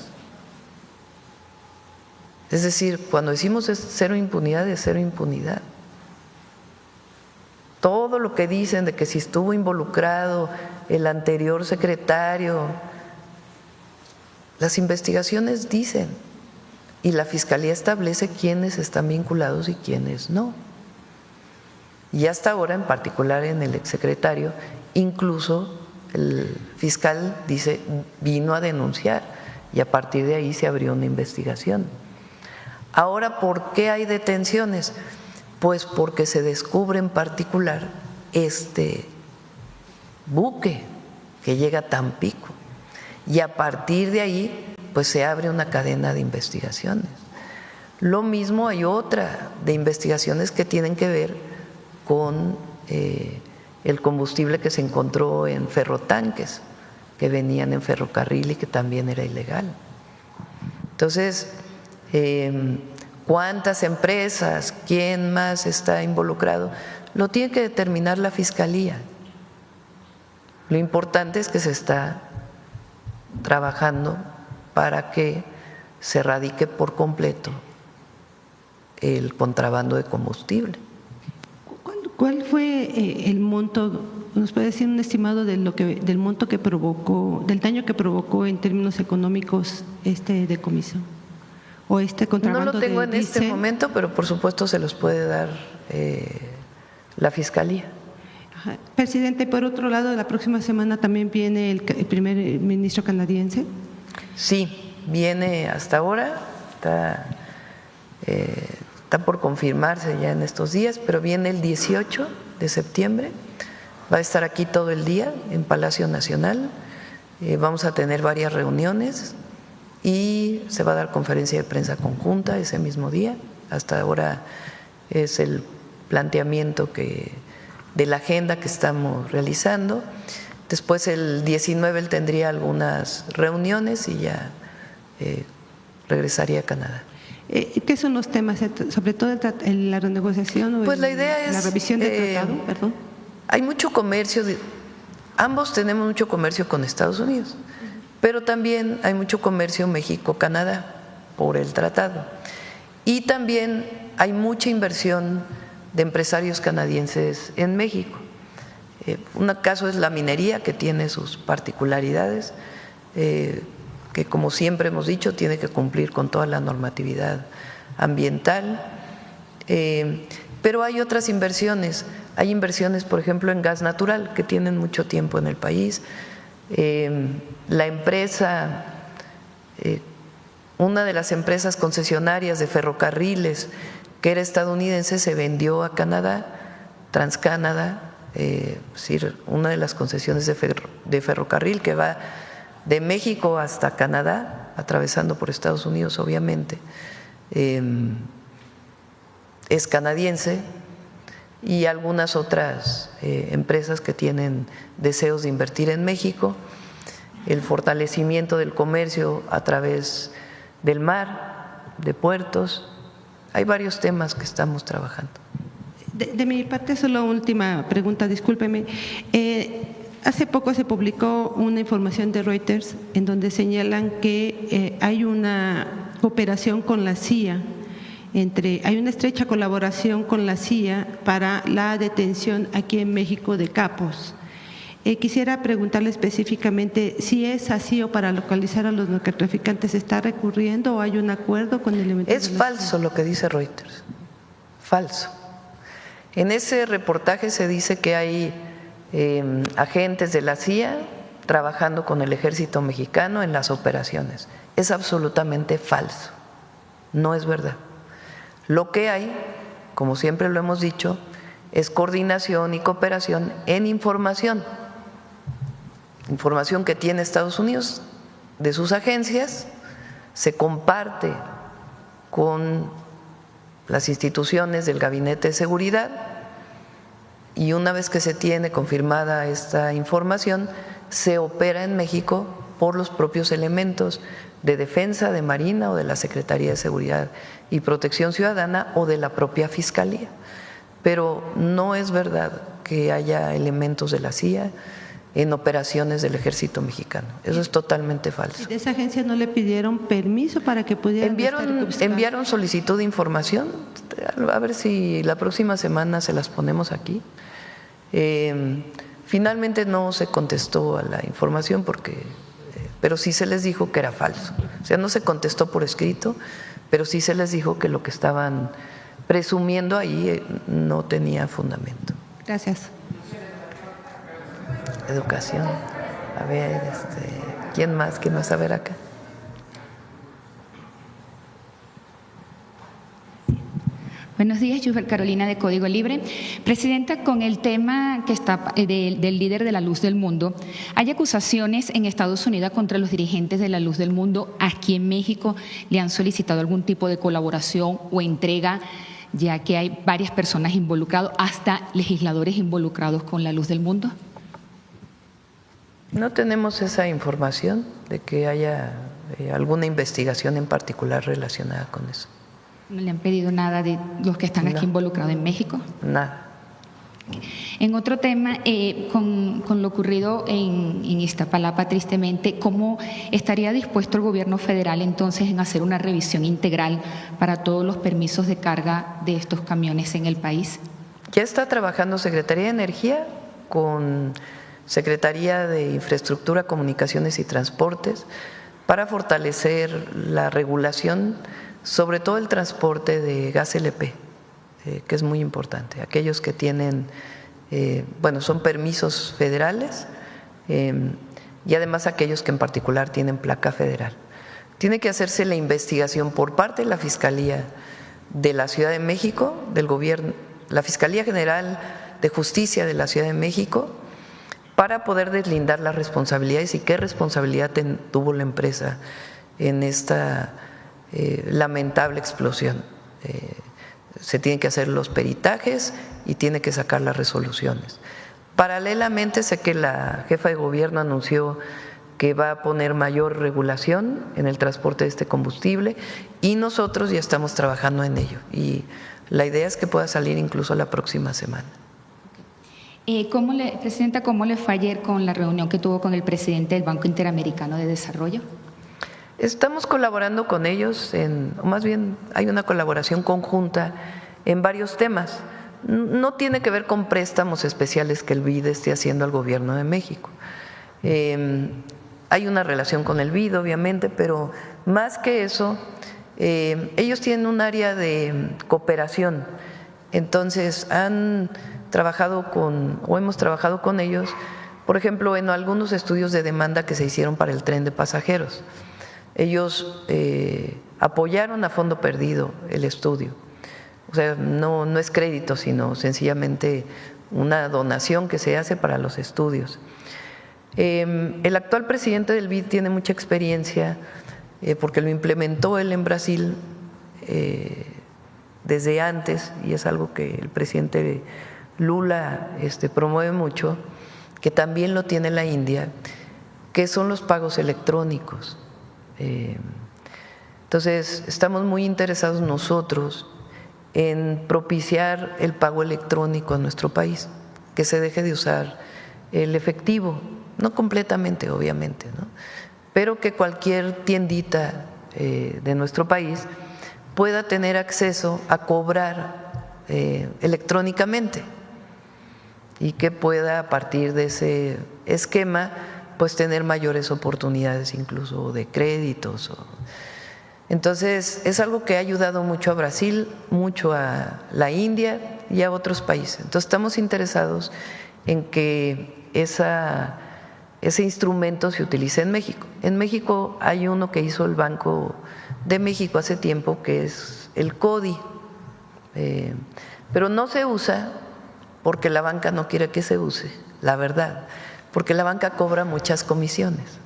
Es decir, cuando decimos es cero impunidad, es cero impunidad. Todo lo que dicen de que si estuvo involucrado el anterior secretario, las investigaciones dicen y la Fiscalía establece quiénes están vinculados y quiénes no. Y hasta ahora, en particular en el exsecretario, incluso el fiscal dice vino a denunciar y a partir de ahí se abrió una investigación. Ahora, ¿por qué hay detenciones? Pues porque se descubre en particular este buque que llega a Tampico y a partir de ahí pues se abre una cadena de investigaciones. Lo mismo hay otra de investigaciones que tienen que ver con el combustible que se encontró en ferrotanques que venían en ferrocarril y que también era ilegal. Entonces, ¿cuántas empresas? ¿Quién más está involucrado? Lo tiene que determinar la Fiscalía. Lo importante es que se está trabajando para que se erradique por completo el contrabando de combustible. ¿Cuál fue el monto? ¿Nos puede decir un estimado de del monto que provocó, del daño que provocó en términos económicos este decomiso? ¿O este contrabando? No lo tengo en este diésel? momento, pero por supuesto se los puede dar la Fiscalía. Ajá. Presidente, por otro lado, la próxima semana también viene el primer ministro canadiense. Sí, viene hasta ahora, está por confirmarse ya en estos días, pero viene el 18 de septiembre, va a estar aquí todo el día en Palacio Nacional, vamos a tener varias reuniones y se va a dar conferencia de prensa conjunta ese mismo día. Hasta ahora es el planteamiento de la agenda que estamos realizando. Después el 19 él tendría algunas reuniones y ya regresaría a Canadá. ¿Qué son los temas, sobre todo la renegociación o pues la idea es, la revisión del tratado? Perdón. Hay mucho comercio, ambos tenemos mucho comercio con Estados Unidos, pero también hay mucho comercio México-Canadá por el tratado. Y también hay mucha inversión de empresarios canadienses en México. Un caso es la minería, que tiene sus particularidades, que como siempre hemos dicho tiene que cumplir con toda la normatividad ambiental, pero hay otras inversiones. Hay inversiones, por ejemplo, en gas natural, que tienen mucho tiempo en el país. La empresa, una de las empresas concesionarias de ferrocarriles que era estadounidense se vendió a Canadá, TransCanada, es decir, una de las concesiones de ferrocarril que va de México hasta Canadá, atravesando por Estados Unidos obviamente, es canadiense, y algunas otras empresas que tienen deseos de invertir en México, el fortalecimiento del comercio a través del mar, de puertos. Hay varios temas que estamos trabajando. De mi parte, solo última pregunta, discúlpeme. Hace poco se publicó una información de Reuters en donde señalan que hay una cooperación con la CIA, hay una estrecha colaboración con la CIA para la detención aquí en México de capos. Quisiera preguntarle específicamente si es así o para localizar a los narcotraficantes, ¿está recurriendo o hay un acuerdo con elementos? Es falso lo que dice Reuters, falso. En ese reportaje se dice que hay agentes de la CIA trabajando con el ejército mexicano en las operaciones. Es absolutamente falso, no es verdad. Lo que hay, como siempre lo hemos dicho, es coordinación y cooperación en información que tiene Estados Unidos de sus agencias, se comparte con las instituciones del Gabinete de Seguridad y una vez que se tiene confirmada esta información, se opera en México por los propios elementos de defensa, de Marina o de la Secretaría de Seguridad y Protección Ciudadana o de la propia Fiscalía. Pero no es verdad que haya elementos de la CIA en operaciones del ejército mexicano. Eso es totalmente falso. ¿Y de esa agencia no le pidieron permiso para que pudieran enviaron solicitud de información, a ver si la próxima semana se las ponemos aquí. Finalmente no se contestó a la información pero sí se les dijo que era falso. O sea, no se contestó por escrito, pero sí se les dijo que lo que estaban presumiendo ahí no tenía fundamento. Gracias. Educación. A ver, ¿quién más va a ver acá? Buenos días, Yusber Carolina de Código Libre. Presidenta, con el tema que está del líder de la Luz del Mundo, hay acusaciones en Estados Unidos contra los dirigentes de la Luz del Mundo. Aquí en México le han solicitado algún tipo de colaboración o entrega, ya que hay varias personas involucradas, hasta legisladores involucrados con la Luz del Mundo. No tenemos esa información de que haya alguna investigación en particular relacionada con eso. ¿No le han pedido nada de los que están aquí involucrados en México? Nada. En otro tema, con lo ocurrido en Iztapalapa, tristemente, ¿cómo estaría dispuesto el gobierno federal entonces en hacer una revisión integral para todos los permisos de carga de estos camiones en el país? Ya está trabajando Secretaría de Energía con Secretaría de Infraestructura, Comunicaciones y Transportes para fortalecer la regulación, sobre todo el transporte de gas LP, que es muy importante. Aquellos que tienen, son permisos federales y además aquellos que en particular tienen placa federal. Tiene que hacerse la investigación por parte de la Fiscalía de la Ciudad de México, del gobierno, la Fiscalía General de Justicia de la Ciudad de México, para poder deslindar las responsabilidades y qué responsabilidad tuvo la empresa en esta lamentable explosión. Se tienen que hacer los peritajes y tiene que sacar las resoluciones. Paralelamente, sé que la jefa de gobierno anunció que va a poner mayor regulación en el transporte de este combustible y nosotros ya estamos trabajando en ello y la idea es que pueda salir incluso la próxima semana. Presidenta, ¿cómo le fue ayer con la reunión que tuvo con el presidente del Banco Interamericano de Desarrollo? Estamos colaborando con ellos, o más bien hay una colaboración conjunta en varios temas. No tiene que ver con préstamos especiales que el BID esté haciendo al gobierno de México. Hay una relación con el BID, obviamente, pero más que eso, ellos tienen un área de cooperación. Entonces, hemos trabajado con ellos, por ejemplo, en algunos estudios de demanda que se hicieron para el tren de pasajeros. Ellos apoyaron a fondo perdido el estudio. O sea, no es crédito, sino sencillamente una donación que se hace para los estudios. El actual presidente del BID tiene mucha experiencia porque lo implementó él en Brasil desde antes y es algo que el presidente Lula promueve mucho, que también lo tiene la India, que son los pagos electrónicos. Entonces, estamos muy interesados nosotros en propiciar el pago electrónico en nuestro país, que se deje de usar el efectivo, no completamente, obviamente, ¿no? Pero que cualquier tiendita de nuestro país pueda tener acceso a cobrar electrónicamente y que pueda a partir de ese esquema pues tener mayores oportunidades incluso de créditos. Entonces, es algo que ha ayudado mucho a Brasil, mucho a la India y a otros países. Entonces, estamos interesados en que ese instrumento se utilice en México. En México hay uno que hizo el Banco de México hace tiempo, que es el CODI, pero no se usa porque la banca no quiere que se use, la verdad, porque la banca cobra muchas comisiones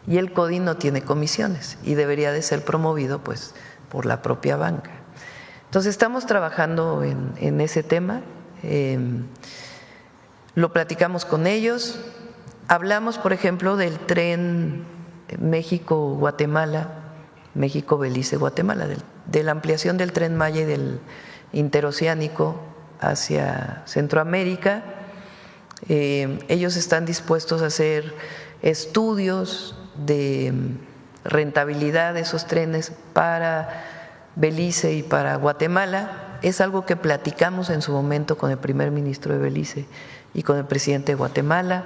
y el CODI no tiene comisiones y debería de ser promovido pues por la propia banca. Entonces estamos trabajando en ese tema, lo platicamos con ellos, hablamos por ejemplo del tren México-Guatemala, México-Belice-Guatemala, de la ampliación del Tren Maya y del interoceánico hacia Centroamérica. Ellos están dispuestos a hacer estudios de rentabilidad de esos trenes para Belice y para Guatemala. Es algo que platicamos en su momento con el primer ministro de Belice y con el presidente de Guatemala.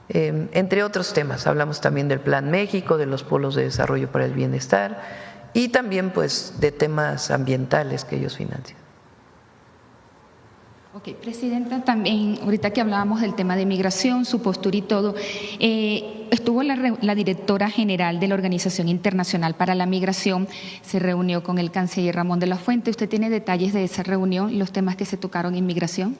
Entre otros temas, hablamos también del Plan México, de los polos de desarrollo para el bienestar y también pues de temas ambientales que ellos financian. Ok, Presidenta, también ahorita que hablábamos del tema de migración, su postura y todo, estuvo la directora general de la Organización Internacional para la Migración, se reunió con el canciller Ramón de la Fuente. ¿Usted tiene detalles de esa reunión, los temas que se tocaron en migración?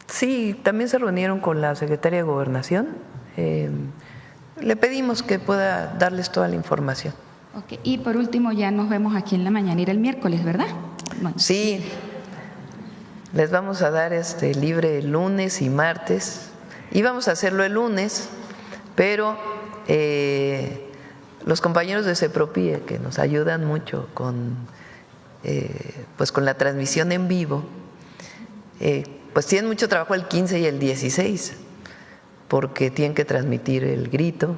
Sí, también se reunieron con la secretaria de Gobernación. Le pedimos que pueda darles toda la información. Ok, y por último ya nos vemos aquí en la mañanera el miércoles, ¿verdad? Bueno. Sí. Les vamos a dar libre lunes y martes. Íbamos a hacerlo el lunes, pero los compañeros de CEPROPIE, que nos ayudan mucho con la transmisión en vivo, pues tienen mucho trabajo el 15 y el 16, porque tienen que transmitir el grito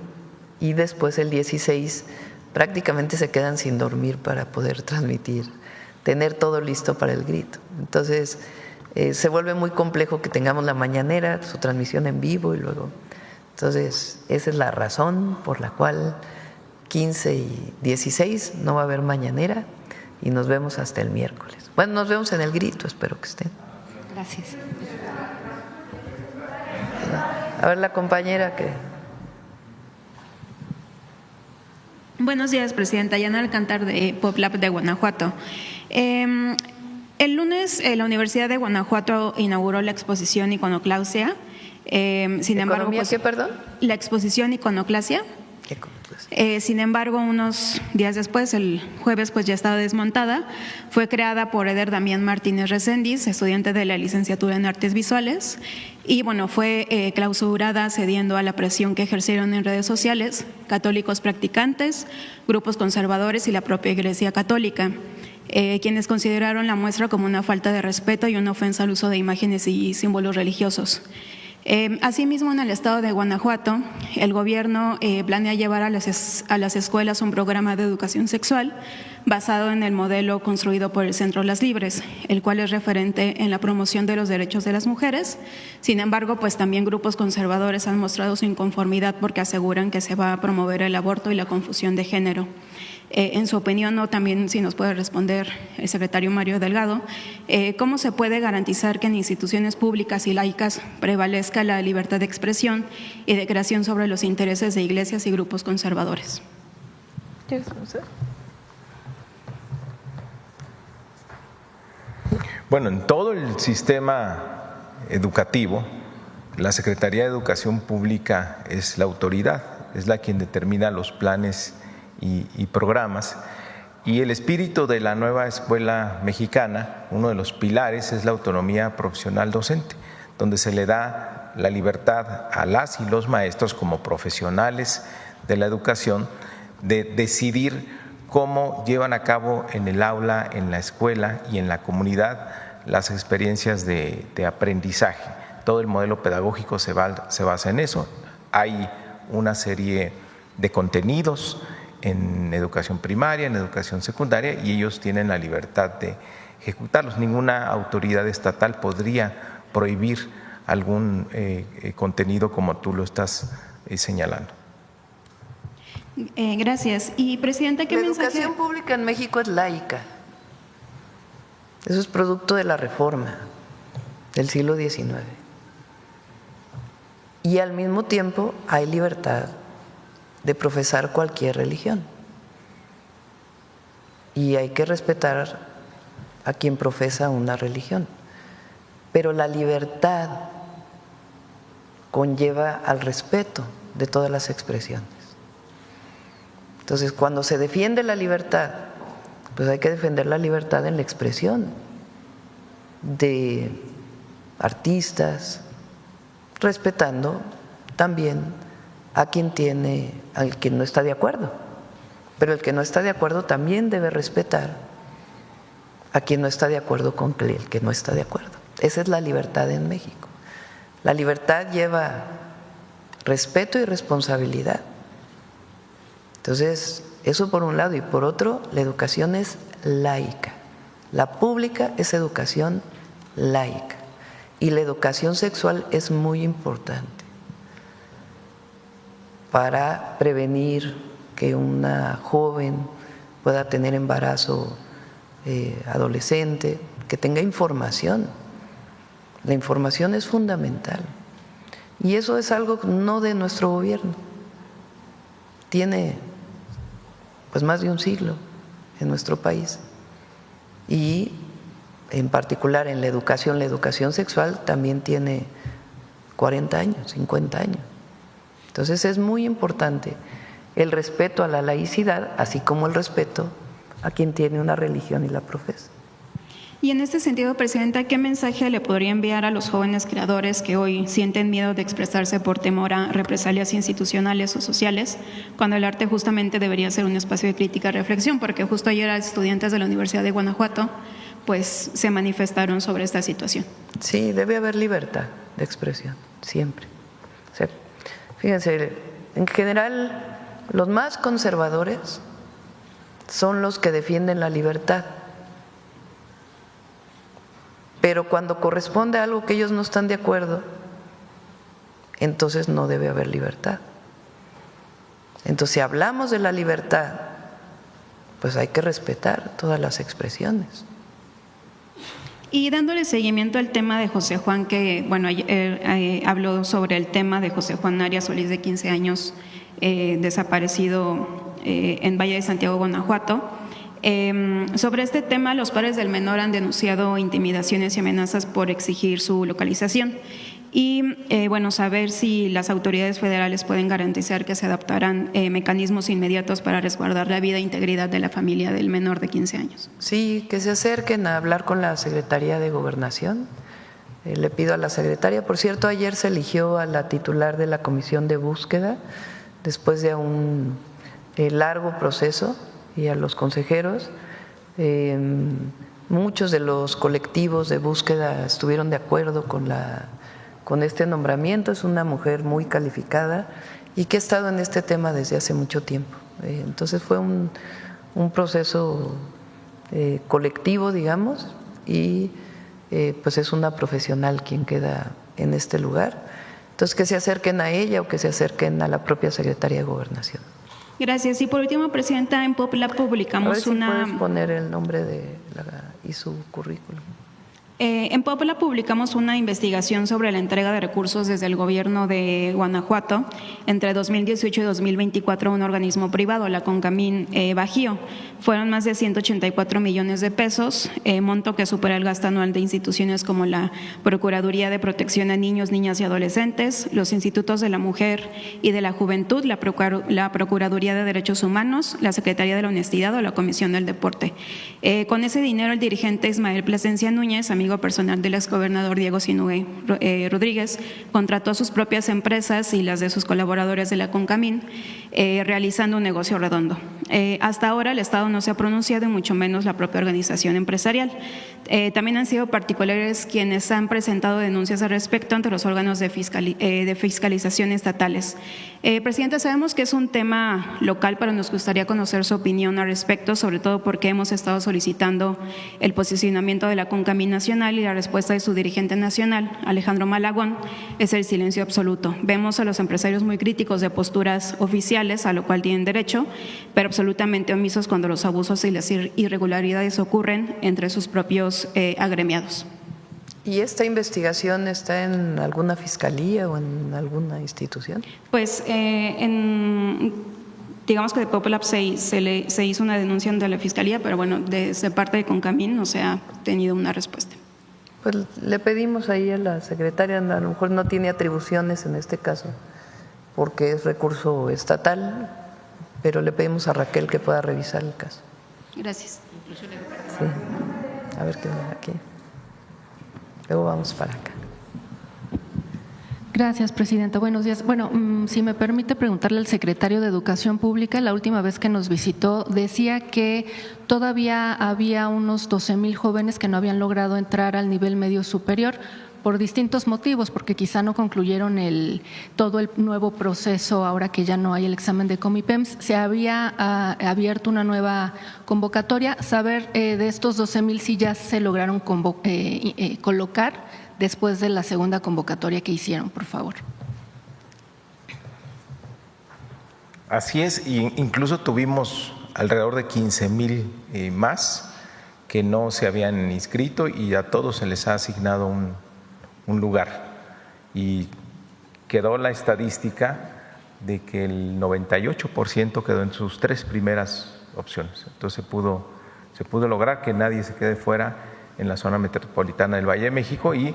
y después el 16 prácticamente se quedan sin dormir para poder transmitir, tener todo listo para el grito. Entonces, se vuelve muy complejo que tengamos la mañanera, su transmisión en vivo y luego. Entonces, esa es la razón por la cual 15 y 16 no va a haber mañanera y nos vemos hasta el miércoles. Bueno, nos vemos en el grito, espero que estén. Gracias. A ver, la compañera que… Buenos días, Presidenta. Yana Alcántar de PopLab de Guanajuato. El lunes la Universidad de Guanajuato inauguró la exposición Iconoclasia. Sin embargo, pues, ¿qué, perdón? La exposición Iconoclasia. Sin embargo, unos días después, el jueves, pues ya estaba desmontada. Fue creada por Eder Damián Martínez Reséndiz, estudiante de la licenciatura en Artes Visuales, y bueno, fue clausurada cediendo a la presión que ejercieron en redes sociales católicos practicantes, grupos conservadores y la propia Iglesia Católica, quienes consideraron la muestra como una falta de respeto y una ofensa al uso de imágenes y símbolos religiosos. Asimismo, en el estado de Guanajuato, el gobierno planea llevar a las escuelas un programa de educación sexual basado en el modelo construido por el Centro Las Libres, el cual es referente en la promoción de los derechos de las mujeres. Sin embargo, pues también grupos conservadores han mostrado su inconformidad porque aseguran que se va a promover el aborto y la confusión de género. En su opinión, o también si nos puede responder el secretario Mario Delgado, ¿cómo se puede garantizar que en instituciones públicas y laicas prevalezca la libertad de expresión y de creación sobre los intereses de iglesias y grupos conservadores? Bueno, en todo el sistema educativo, la Secretaría de Educación Pública es la autoridad, es la quien determina los planes y programas, y el espíritu de la nueva escuela mexicana, uno de los pilares es la autonomía profesional docente, donde se le da la libertad a las y los maestros como profesionales de la educación de decidir cómo llevan a cabo en el aula, en la escuela y en la comunidad las experiencias de aprendizaje. Todo el modelo pedagógico se basa en eso. Hay una serie de contenidos en educación primaria, en educación secundaria, y ellos tienen la libertad de ejecutarlos. Ninguna autoridad estatal podría prohibir algún contenido como tú lo estás señalando. Gracias. Y, Presidenta, ¿qué mensaje? La educación pública en México es laica. Eso es producto de la reforma del siglo XIX. Y al mismo tiempo hay libertad de profesar cualquier religión. Y hay que respetar a quien profesa una religión. Pero la libertad conlleva al respeto de todas las expresiones. Entonces, cuando se defiende la libertad, pues hay que defender la libertad en la expresión de artistas, respetando también a quien no está de acuerdo. Pero el que no está de acuerdo también debe respetar a quien no está de acuerdo con el que no está de acuerdo. Esa es la libertad en México. La libertad lleva respeto y responsabilidad. Entonces, eso por un lado, y por otro, la educación es laica. La pública es educación laica. Y la educación sexual es muy importante para prevenir que una joven pueda tener embarazo adolescente, que tenga información. La información es fundamental. Y eso es algo no de nuestro gobierno. Tiene pues más de un siglo en nuestro país. Y en particular en la educación sexual también tiene 40 años, 50 años. Entonces es muy importante el respeto a la laicidad, así como el respeto a quien tiene una religión y la profesa. Y en este sentido, Presidenta, ¿qué mensaje le podría enviar a los jóvenes creadores que hoy sienten miedo de expresarse por temor a represalias institucionales o sociales, cuando el arte justamente debería ser un espacio de crítica y reflexión? Porque justo ayer estudiantes de la Universidad de Guanajuato pues se manifestaron sobre esta situación. Sí, debe haber libertad de expresión, siempre. O sea, fíjense, en general los más conservadores son los que defienden la libertad. Pero cuando corresponde a algo que ellos no están de acuerdo, entonces no debe haber libertad. Entonces, si hablamos de la libertad, pues hay que respetar todas las expresiones. Y dándole seguimiento al tema de José Juan, que bueno, habló sobre el tema de José Juan Arias Solís, de 15 años, desaparecido en Valle de Santiago, Guanajuato. Sobre este tema, los padres del menor han denunciado intimidaciones y amenazas por exigir su localización. Y bueno, saber si las autoridades federales pueden garantizar que se adaptarán mecanismos inmediatos para resguardar la vida e integridad de la familia del menor de 15 años. Sí, que se acerquen a hablar con la Secretaría de Gobernación. Le pido a la secretaria, por cierto, ayer se eligió a la titular de la Comisión de Búsqueda después de un largo proceso, y a los consejeros. Muchos de los colectivos de búsqueda estuvieron de acuerdo con este nombramiento. Es una mujer muy calificada y que ha estado en este tema desde hace mucho tiempo. Entonces fue un proceso colectivo, digamos, y pues es una profesional quien queda en este lugar. Entonces, que se acerquen a ella o que se acerquen a la propia Secretaría de Gobernación. Gracias. Y por último, Presidenta, en Popla publicamos a ver si puedes poner el nombre y su currículum. En Popla publicamos una investigación sobre la entrega de recursos desde el gobierno de Guanajuato entre 2018 y 2024 a un organismo privado, la Concamín Bajío. Fueron más de 184 millones de pesos, monto que supera el gasto anual de instituciones como la Procuraduría de Protección a Niños, Niñas y Adolescentes, los Institutos de la Mujer y de la Juventud, la Procuraduría de Derechos Humanos, la Secretaría de la Honestidad o la Comisión del Deporte. Con ese dinero, el dirigente Ismael Plasencia Núñez, amigo personal del exgobernador Diego Sinúe Rodríguez, contrató a sus propias empresas y las de sus colaboradores de la Concamín, realizando un negocio redondo. Hasta ahora el Estado no se ha pronunciado y mucho menos la propia organización empresarial. También han sido particulares quienes han presentado denuncias al respecto ante los órganos de fiscalización estatales. Presidenta, sabemos que es un tema local, pero nos gustaría conocer su opinión al respecto, sobre todo porque hemos estado solicitando el posicionamiento de la Concamín nacional nacional y la respuesta de su dirigente nacional, Alejandro Malagón, es el silencio absoluto. Vemos a los empresarios muy críticos de posturas oficiales, a lo cual tienen derecho, pero absolutamente omisos cuando los abusos y las irregularidades ocurren entre sus propios agremiados. ¿Y esta investigación está en alguna fiscalía o en alguna institución? Pues digamos que de Populap se hizo una denuncia ante la fiscalía, pero bueno, desde parte de Concamín no se ha tenido una respuesta. Pues le pedimos ahí a la secretaria, a lo mejor no tiene atribuciones en este caso, porque es recurso estatal, pero le pedimos a Raquel que pueda revisar el caso. Gracias. Sí, a ver qué ven aquí. Luego vamos para acá. Gracias, presidenta. Buenos días. Bueno, si me permite preguntarle al secretario de Educación Pública, la última vez que nos visitó decía que todavía había unos 12,000 jóvenes que no habían logrado entrar al nivel medio superior por distintos motivos, porque quizá no concluyeron todo el nuevo proceso ahora que ya no hay el examen de Comipems. Se había abierto una nueva convocatoria. Saber de estos 12,000 si ya se lograron colocar después de la segunda convocatoria que hicieron, por favor. Así es, y incluso tuvimos alrededor de 15,000 más que no se habían inscrito y a todos se les ha asignado un lugar. Y quedó la estadística de que el 98% quedó en sus 3 primeras opciones. Entonces se pudo lograr que nadie se quede fuera en la zona metropolitana del Valle de México y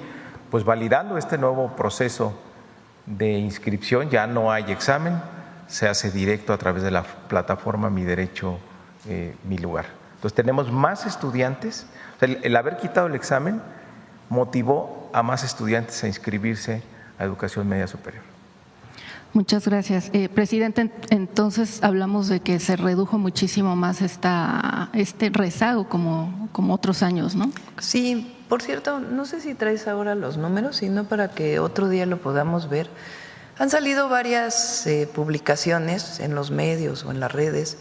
pues validando este nuevo proceso de inscripción ya no hay examen, se hace directo a través de la plataforma Mi Derecho, Mi Lugar. Entonces tenemos más estudiantes, o sea, el haber quitado el examen motivó a más estudiantes a inscribirse a educación media superior. Muchas gracias. Presidente, entonces hablamos de que se redujo muchísimo más este rezago como otros años, ¿no? Sí, por cierto, no sé si traes ahora los números, sino para que otro día lo podamos ver. Han salido varias publicaciones en los medios o en las redes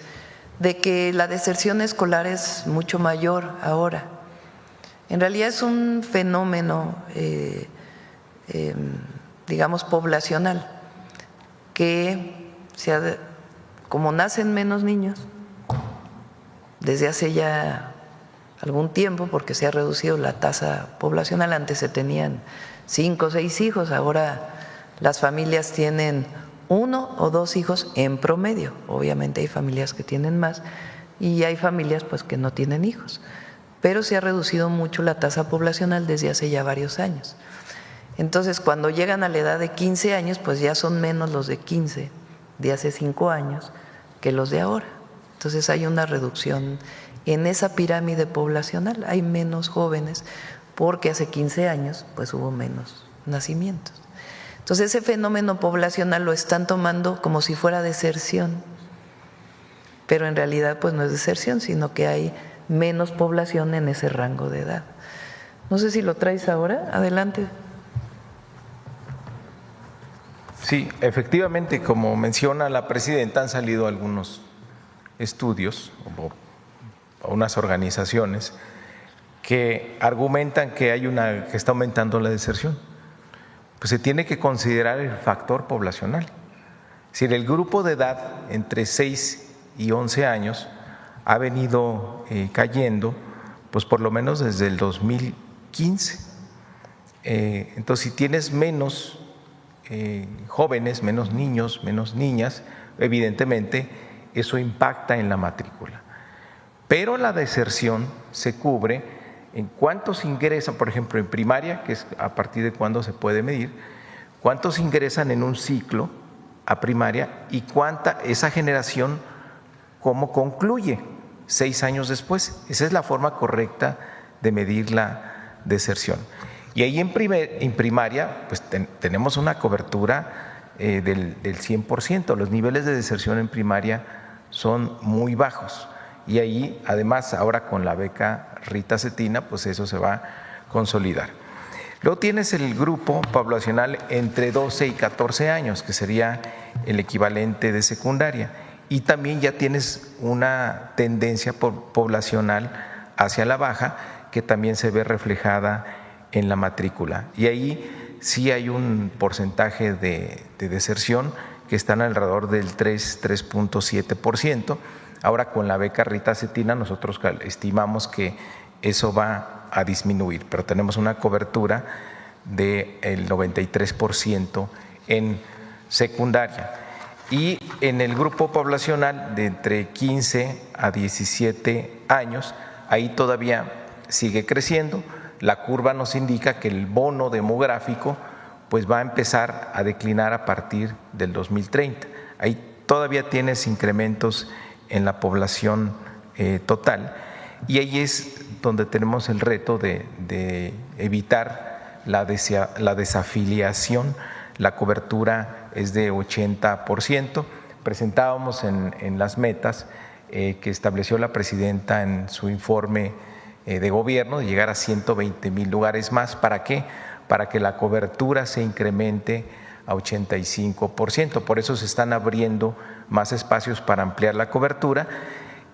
de que la deserción escolar es mucho mayor ahora. En realidad es un fenómeno, digamos, poblacional, que como nacen menos niños desde hace ya algún tiempo, porque se ha reducido la tasa poblacional, antes se tenían 5 o 6 hijos, ahora las familias tienen 1 o 2 hijos en promedio. Obviamente hay familias que tienen más y hay familias pues que no tienen hijos, pero se ha reducido mucho la tasa poblacional desde hace ya varios años. Entonces, cuando llegan a la edad de 15 años, pues ya son menos los de 15 de hace 5 años que los de ahora. Entonces hay una reducción en esa pirámide poblacional, hay menos jóvenes porque hace 15 años pues hubo menos nacimientos. Entonces ese fenómeno poblacional lo están tomando como si fuera deserción, pero en realidad pues no es deserción, sino que hay menos población en ese rango de edad. No sé si lo traes ahora, adelante. Sí, efectivamente, como menciona la presidenta, han salido algunos estudios o unas organizaciones que argumentan que que está aumentando la deserción. Pues se tiene que considerar el factor poblacional. Es decir, el grupo de edad entre 6 y 11 años ha venido cayendo, pues por lo menos desde el 2015. Entonces, si tienes menos jóvenes, menos niños, menos niñas, evidentemente eso impacta en la matrícula. Pero la deserción se cubre en cuántos ingresan, por ejemplo, en primaria, que es a partir de cuándo se puede medir, cuántos ingresan en un ciclo a primaria y cuánta esa generación, cómo concluye 6 años después. Esa es la forma correcta de medir la deserción. Y ahí en primaria pues tenemos una cobertura del 100%. Los niveles de deserción en primaria son muy bajos. Y ahí, además, ahora con la beca Rita Cetina, pues eso se va a consolidar. Luego tienes el grupo poblacional entre 12 y 14 años, que sería el equivalente de secundaria. Y también ya tienes una tendencia poblacional hacia la baja, que también se ve reflejada en la matrícula. Y ahí sí hay un porcentaje de deserción que están alrededor del 3.7%. Ahora con la beca Rita Cetina nosotros estimamos que eso va a disminuir, pero tenemos una cobertura del 93% en secundaria. Y en el grupo poblacional de entre 15 a 17 años, ahí todavía sigue creciendo. La curva nos indica que el bono demográfico pues va a empezar a declinar a partir del 2030. Ahí todavía tienes incrementos en la población total, y ahí es donde tenemos el reto de evitar la desafiliación. La cobertura es de 80%. Presentábamos en las metas que estableció la presidenta en su informe de gobierno de llegar a 120,000 lugares más. ¿Para qué? Para que la cobertura se incremente a 85%. Por eso se están abriendo más espacios para ampliar la cobertura,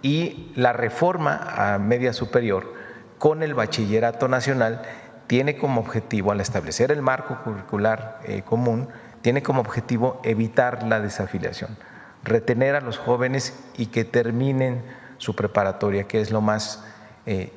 y la reforma a media superior con el bachillerato nacional tiene como objetivo, al establecer el marco curricular común, tiene como objetivo evitar la desafiliación, retener a los jóvenes y que terminen su preparatoria, que es lo más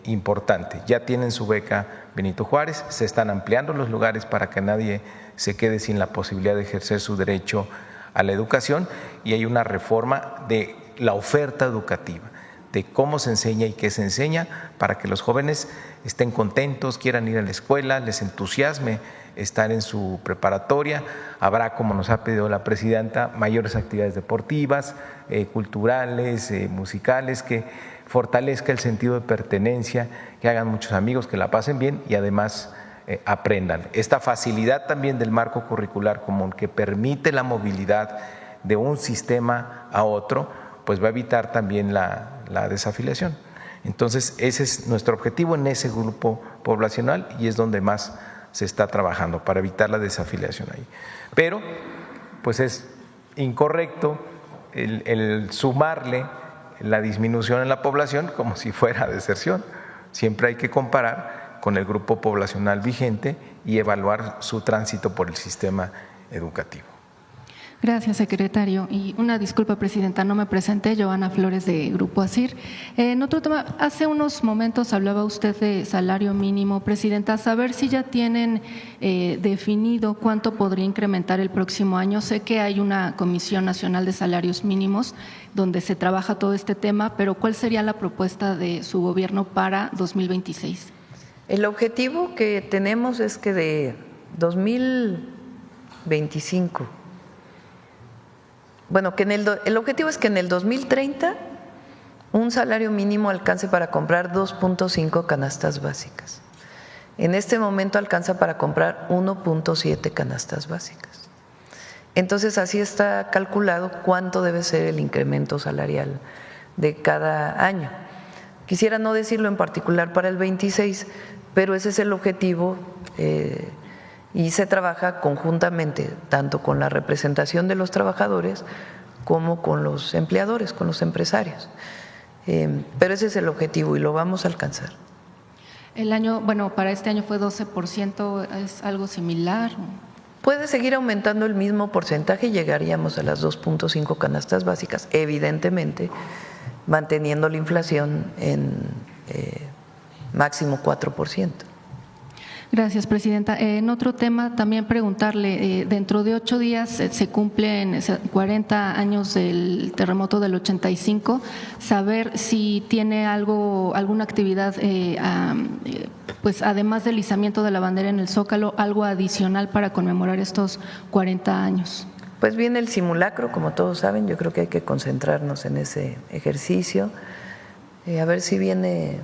importante. Ya tienen su beca Benito Juárez, se están ampliando los lugares para que nadie se quede sin la posibilidad de ejercer su derecho a la educación, y hay una reforma de la oferta educativa, de cómo se enseña y qué se enseña, para que los jóvenes estén contentos, quieran ir a la escuela, les entusiasme estar en su preparatoria. Habrá, como nos ha pedido la presidenta, mayores actividades deportivas, culturales, musicales, que fortalezca el sentido de pertenencia, que hagan muchos amigos, que la pasen bien y además aprendan. Esta facilidad también del marco curricular común, que permite la movilidad de un sistema a otro, pues va a evitar también la desafiliación. Entonces, ese es nuestro objetivo en ese grupo poblacional, y es donde más se está trabajando para evitar la desafiliación ahí. Pero, pues es incorrecto el sumarle la disminución en la población como si fuera deserción. Siempre hay que comparar con el grupo poblacional vigente y evaluar su tránsito por el sistema educativo. Gracias, secretario. Y una disculpa, presidenta, no me presenté, Joana Flores de Grupo ASIR. En otro tema, hace unos momentos hablaba usted de salario mínimo, presidenta, saber si ya tienen definido cuánto podría incrementar el próximo año. Sé que hay una Comisión Nacional de Salarios Mínimos donde se trabaja todo este tema, pero ¿cuál sería la propuesta de su gobierno para 2026? El objetivo que tenemos es que de 2025, bueno, que el objetivo es que en el 2030 un salario mínimo alcance para comprar 2.5 canastas básicas. En este momento alcanza para comprar 1.7 canastas básicas. Entonces, así está calculado cuánto debe ser el incremento salarial de cada año. Quisiera no decirlo en particular para el 26, pero ese es el objetivo y se trabaja conjuntamente, tanto con la representación de los trabajadores como con los empleadores, con los empresarios. Pero ese es el objetivo y lo vamos a alcanzar. El año, bueno, para este año fue 12%, ¿es algo similar? Puede seguir aumentando el mismo porcentaje y llegaríamos a las 2.5 canastas básicas, evidentemente manteniendo la inflación en máximo 4%. Gracias, presidenta. En otro tema, también preguntarle, dentro de 8 días se cumplen 40 años del terremoto del 85, saber si tiene alguna actividad, pues además del izamiento de la bandera en el Zócalo, algo adicional para conmemorar estos 40 años. Pues viene el simulacro, como todos saben, yo creo que hay que concentrarnos en ese ejercicio, a ver si viene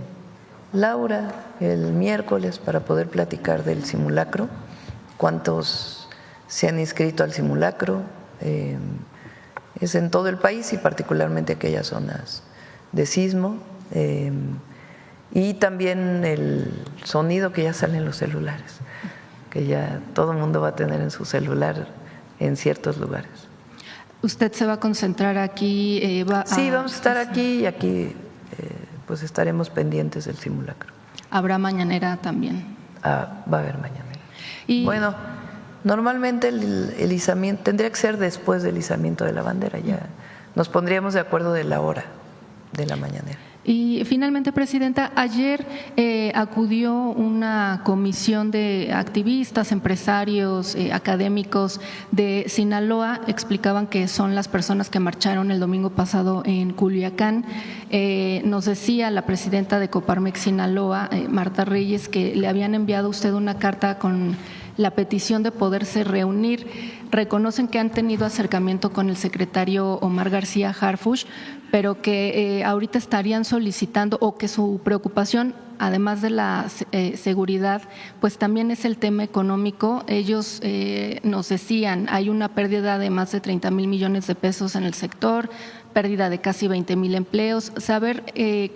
Laura el miércoles para poder platicar del simulacro, cuántos se han inscrito al simulacro, es en todo el país y particularmente aquellas zonas de sismo, y también el sonido que ya sale en los celulares, que ya todo el mundo va a tener en su celular en ciertos lugares. ¿Usted se va a concentrar aquí? Sí, vamos a estar aquí y aquí pues estaremos pendientes del simulacro. habrá mañanera también. Va a haber mañanera. Y bueno, normalmente el izamiento tendría que ser después del izamiento de la bandera, ya nos pondríamos de acuerdo de la hora de la mañanera. Y finalmente, Presidenta, ayer acudió una comisión de activistas, empresarios, académicos de Sinaloa, explicaban que son las personas que marcharon el domingo pasado en Culiacán. Nos decía la presidenta de Coparmex Sinaloa, Marta Reyes, que le habían enviado a usted una carta con la petición de poderse reunir. Reconocen que han tenido acercamiento con el secretario Omar García Harfuch, pero que ahorita estarían solicitando, o que su preocupación, además de la seguridad, pues también es el tema económico. Ellos nos decían, hay una pérdida de más de 30,000 millones de pesos en el sector, pérdida de casi 20,000 empleos. Saber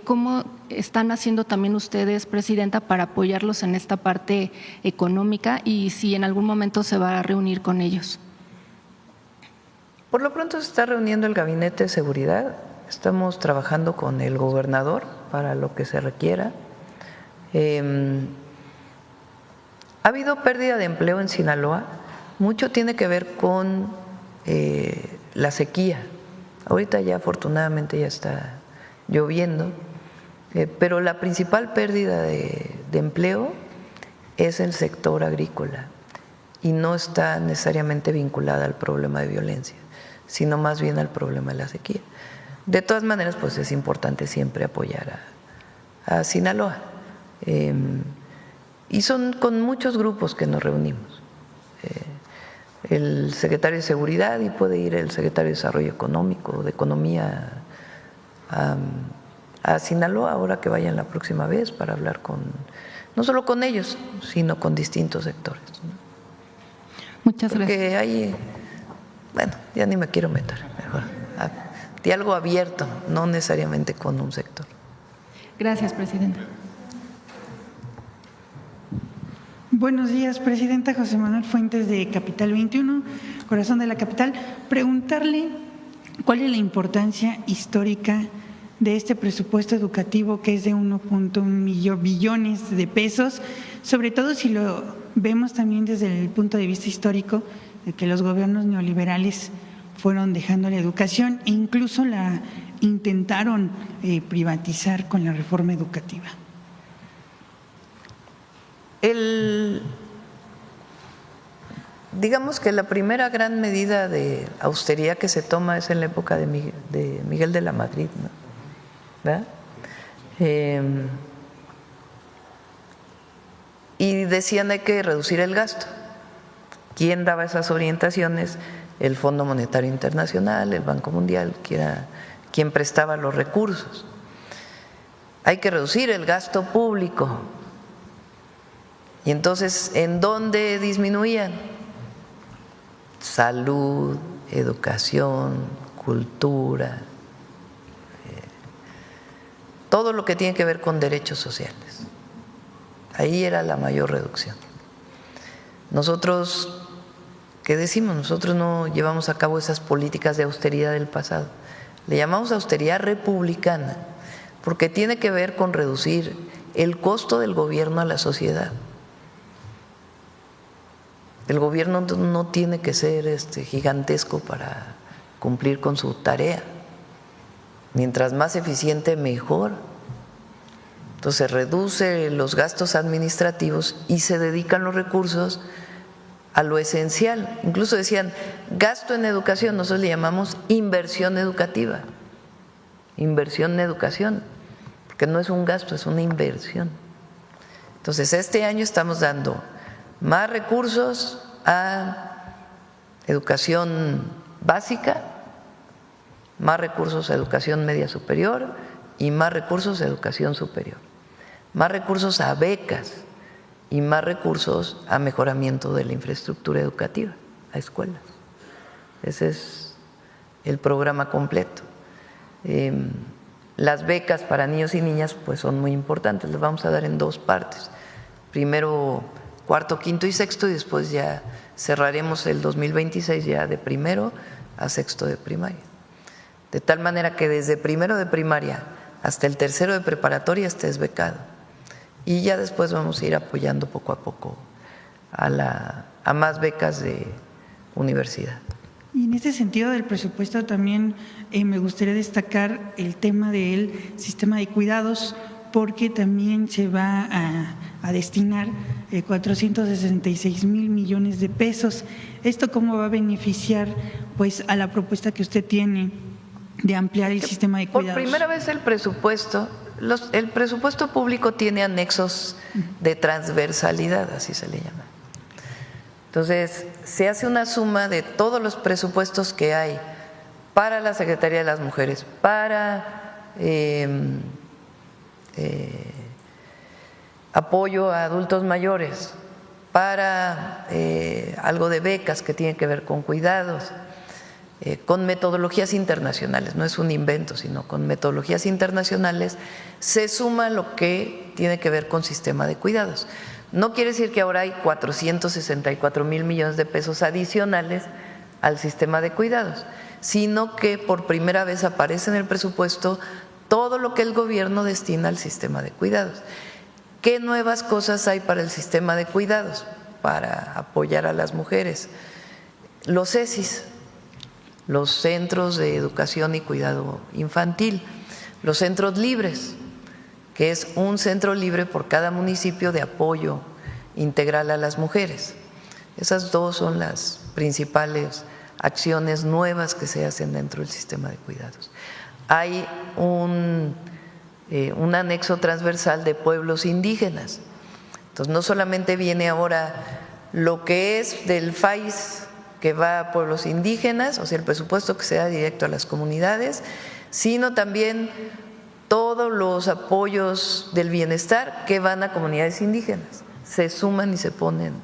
cómo están haciendo también ustedes, Presidenta, para apoyarlos en esta parte económica y si en algún momento se va a reunir con ellos. Por lo pronto se está reuniendo el Gabinete de Seguridad, estamos trabajando con el gobernador para lo que se requiera. Ha habido pérdida de empleo en Sinaloa, mucho tiene que ver con la sequía. Ahorita ya afortunadamente ya está lloviendo, pero la principal pérdida de empleo es el sector agrícola y no está necesariamente vinculada al problema de violencia, sino más bien al problema de la sequía. De todas maneras, pues es importante siempre apoyar a Sinaloa. Y son con muchos grupos que nos reunimos. El secretario de Seguridad y puede ir el secretario de Desarrollo Económico, de Economía a Sinaloa, ahora que vayan la próxima vez para hablar no solo con ellos, sino con distintos sectores. Muchas gracias. Porque hay, bueno, ya ni me quiero meter, mejor. Diálogo abierto, no necesariamente con un sector. Gracias, Presidenta. Buenos días, Presidenta. José Manuel Fuentes, de Capital 21, Corazón de la Capital. Preguntarle cuál es la importancia histórica de este presupuesto educativo, que es de 1.1 billones de pesos, sobre todo si lo vemos también desde el punto de vista histórico de que los gobiernos neoliberales fueron dejando la educación e incluso la intentaron privatizar con la reforma educativa. Digamos que la primera gran medida de austeridad que se toma es en la época de Miguel de la Madrid, ¿no? ¿Verdad? Y decían hay que reducir el gasto. ¿Quién daba esas orientaciones? El Fondo Monetario Internacional, el Banco Mundial, que era quien prestaba los recursos. Hay que reducir el gasto público. Y entonces, ¿en dónde disminuían? Salud, educación, cultura, todo lo que tiene que ver con derechos sociales. Ahí era la mayor reducción. Nosotros, ¿qué decimos? Nosotros no llevamos a cabo esas políticas de austeridad del pasado. Le llamamos austeridad republicana, porque tiene que ver con reducir el costo del gobierno a la sociedad. El gobierno no tiene que ser gigantesco para cumplir con su tarea. Mientras más eficiente, mejor. Entonces reduce los gastos administrativos y se dedican los recursos a lo esencial. Incluso decían gasto en educación, nosotros le llamamos inversión educativa, inversión en educación, porque no es un gasto, es una inversión. Entonces este año estamos dando más recursos a educación básica, más recursos a educación media superior y más recursos a educación superior, más recursos a becas y más recursos a mejoramiento de la infraestructura educativa, a escuelas. Ese es el programa completo. Las becas para niños y niñas pues son muy importantes, las vamos a dar en dos partes. Primero cuarto, quinto y sexto, y después ya cerraremos el 2026 ya de primero a sexto de primaria. De tal manera que desde primero de primaria hasta el tercero de preparatoria estés becado. y ya después vamos a ir apoyando poco a poco a más becas de universidad. Y en este sentido del presupuesto también me gustaría destacar el tema del sistema de cuidados, porque también se va a destinar 466,000 millones de pesos. ¿Esto cómo va a beneficiar pues a la propuesta que usted tiene de ampliar el sistema de cuidados? Por primera vez el presupuesto público tiene anexos de transversalidad, así se le llama. Entonces, se hace una suma de todos los presupuestos que hay para la Secretaría de las Mujeres, para apoyo a adultos mayores, para algo de becas que tiene que ver con cuidados, con metodologías internacionales, no es un invento, sino con metodologías internacionales, se suma lo que tiene que ver con sistema de cuidados. No quiere decir que ahora hay 464,000 millones de pesos adicionales al sistema de cuidados, sino que por primera vez aparece en el presupuesto todo lo que el gobierno destina al sistema de cuidados. ¿Qué nuevas cosas hay para el sistema de cuidados? Para apoyar a las mujeres. Los CECIS, los Centros de Educación y Cuidado Infantil, los centros libres, que es un centro libre por cada municipio de apoyo integral a las mujeres. Esas dos son las principales acciones nuevas que se hacen dentro del sistema de cuidados. Hay un anexo transversal de pueblos indígenas. Entonces, no solamente viene ahora lo que es del FAIS que va a pueblos indígenas, o sea, el presupuesto que se da directo a las comunidades, sino también todos los apoyos del bienestar que van a comunidades indígenas, se suman y se ponen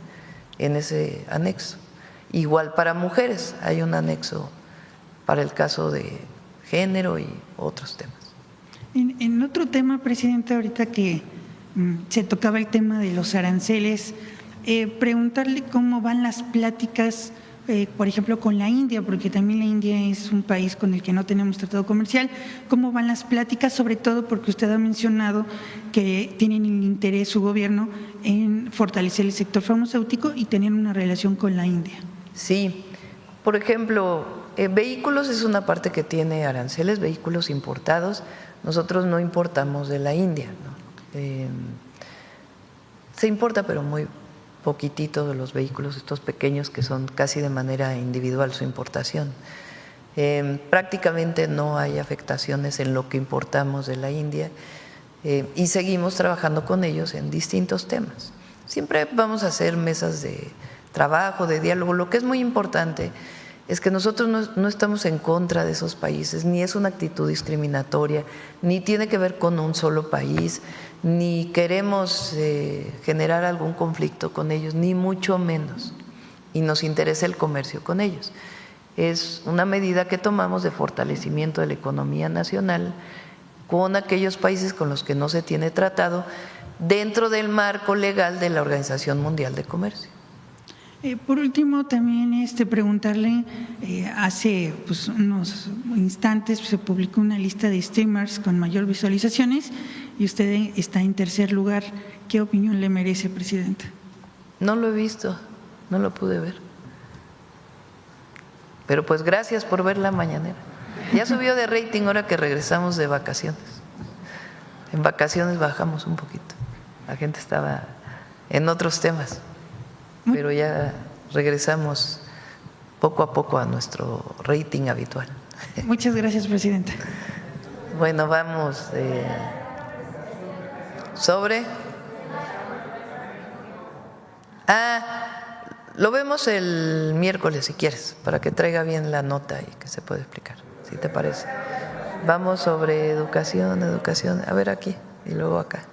en ese anexo. Igual para mujeres, hay un anexo para el caso de género y otros temas. En otro tema, Presidenta, ahorita que se tocaba el tema de los aranceles, preguntarle cómo van las pláticas, por ejemplo, con la India, porque también la India es un país con el que no tenemos tratado comercial. ¿Cómo van las pláticas? Sobre todo porque usted ha mencionado que tienen el interés su gobierno en fortalecer el sector farmacéutico y tener una relación con la India. Sí, por ejemplo, vehículos es una parte que tiene aranceles, vehículos importados. Nosotros no importamos de la India, ¿no? Se importa, pero muy poquitito de los vehículos, estos pequeños que son casi de manera individual su importación. Prácticamente no hay afectaciones en lo que importamos de la India y seguimos trabajando con ellos en distintos temas. Siempre vamos a hacer mesas de trabajo, de diálogo. Lo que es muy importante es que nosotros no estamos en contra de esos países, ni es una actitud discriminatoria, ni tiene que ver con un solo país, ni queremos generar algún conflicto con ellos, ni mucho menos, y nos interesa el comercio con ellos. Es una medida que tomamos de fortalecimiento de la economía nacional con aquellos países con los que no se tiene tratado dentro del marco legal de la Organización Mundial de Comercio. Por último, también preguntarle, hace unos instantes se publicó una lista de streamers con mayor visualizaciones y usted está en tercer lugar. ¿Qué opinión le merece, Presidenta? No lo he visto, no lo pude ver. Pero pues gracias por ver la mañanera. Ya subió de rating ahora que regresamos de vacaciones. En vacaciones bajamos un poquito. La gente estaba en otros temas. Pero ya regresamos poco a poco a nuestro rating habitual. Muchas gracias, Presidenta. Bueno, vamos sobre. Lo vemos el miércoles si quieres, para que traiga bien la nota y que se pueda explicar, si te parece. Vamos sobre educación, a ver aquí y luego acá.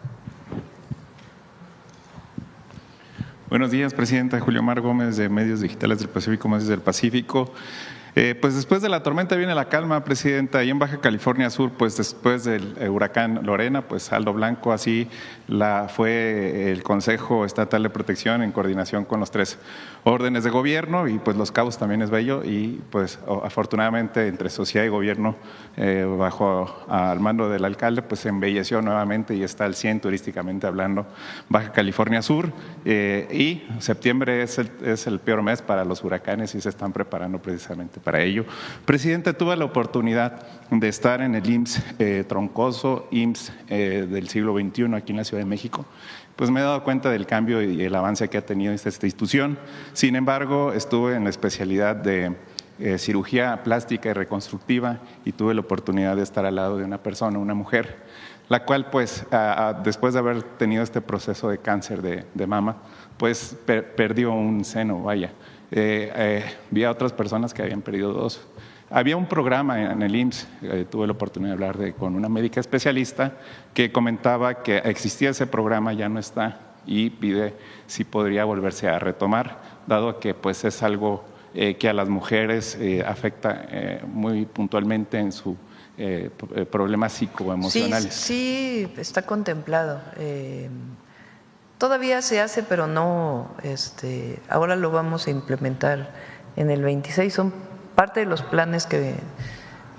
Buenos días, Presidenta. Julio Mar Gómez, de Medios Digitales del Pacífico, Más del Pacífico. Pues después de la tormenta viene la calma, Presidenta. Y en Baja California Sur, pues después del huracán Lorena, pues saldo blanco. Así fue el Consejo Estatal de Protección en coordinación con los 3 órdenes de gobierno, y pues Los Cabos también es bello, y pues afortunadamente entre sociedad y gobierno bajo al mando del alcalde pues se embelleció nuevamente y está al 100 turísticamente hablando Baja California Sur, y septiembre es el peor mes para los huracanes y se están preparando precisamente para ello. Presidente, tuve la oportunidad de estar en el IMSS Troncoso, IMSS del siglo XXI aquí en la Ciudad de México. Pues me he dado cuenta del cambio y el avance que ha tenido esta institución. Sin embargo, estuve en la especialidad de cirugía plástica y reconstructiva y tuve la oportunidad de estar al lado de una persona, una mujer, la cual pues después de haber tenido este proceso de cáncer de mama, pues perdió un seno, vaya. Vi a otras personas que habían perdido 2. Había un programa en el IMSS, tuve la oportunidad de hablar con una médica especialista que comentaba que existía ese programa, ya no está, y pide si podría volverse a retomar, dado que pues es algo que a las mujeres afecta muy puntualmente en su problemas psicoemocionales. Sí, está contemplado. Todavía se hace, pero no, ahora lo vamos a implementar en el 26. Son parte de los planes que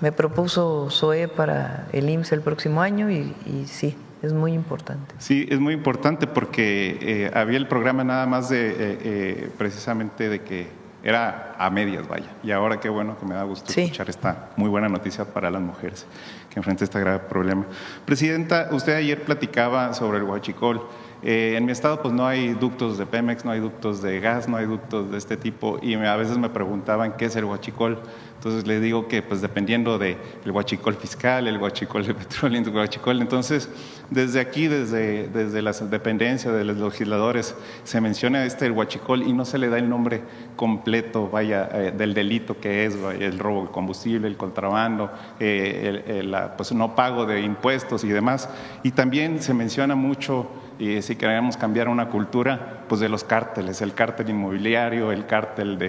me propuso ZOE para el IMSS el próximo año y sí, es muy importante. Sí, es muy importante porque había el programa nada más de precisamente de que era a medias, vaya. Y ahora qué bueno que me da gusto escuchar esta muy buena noticia para las mujeres que enfrentan este grave problema. Presidenta, usted ayer platicaba sobre el huachicol. En mi estado pues no hay ductos de Pemex, no hay ductos de gas, no hay ductos de este tipo y a veces me preguntaban qué es el huachicol. Entonces les digo que pues dependiendo del huachicol fiscal, el huachicol de petróleo, el huachicol, entonces desde aquí, desde las dependencias de los legisladores se menciona el huachicol y no se le da el nombre completo, vaya, del delito que es, vaya, el robo de combustible, el contrabando, pues no pago de impuestos y demás. Y también se menciona mucho, y si queremos cambiar una cultura, pues de los cárteles, el cártel inmobiliario, el cártel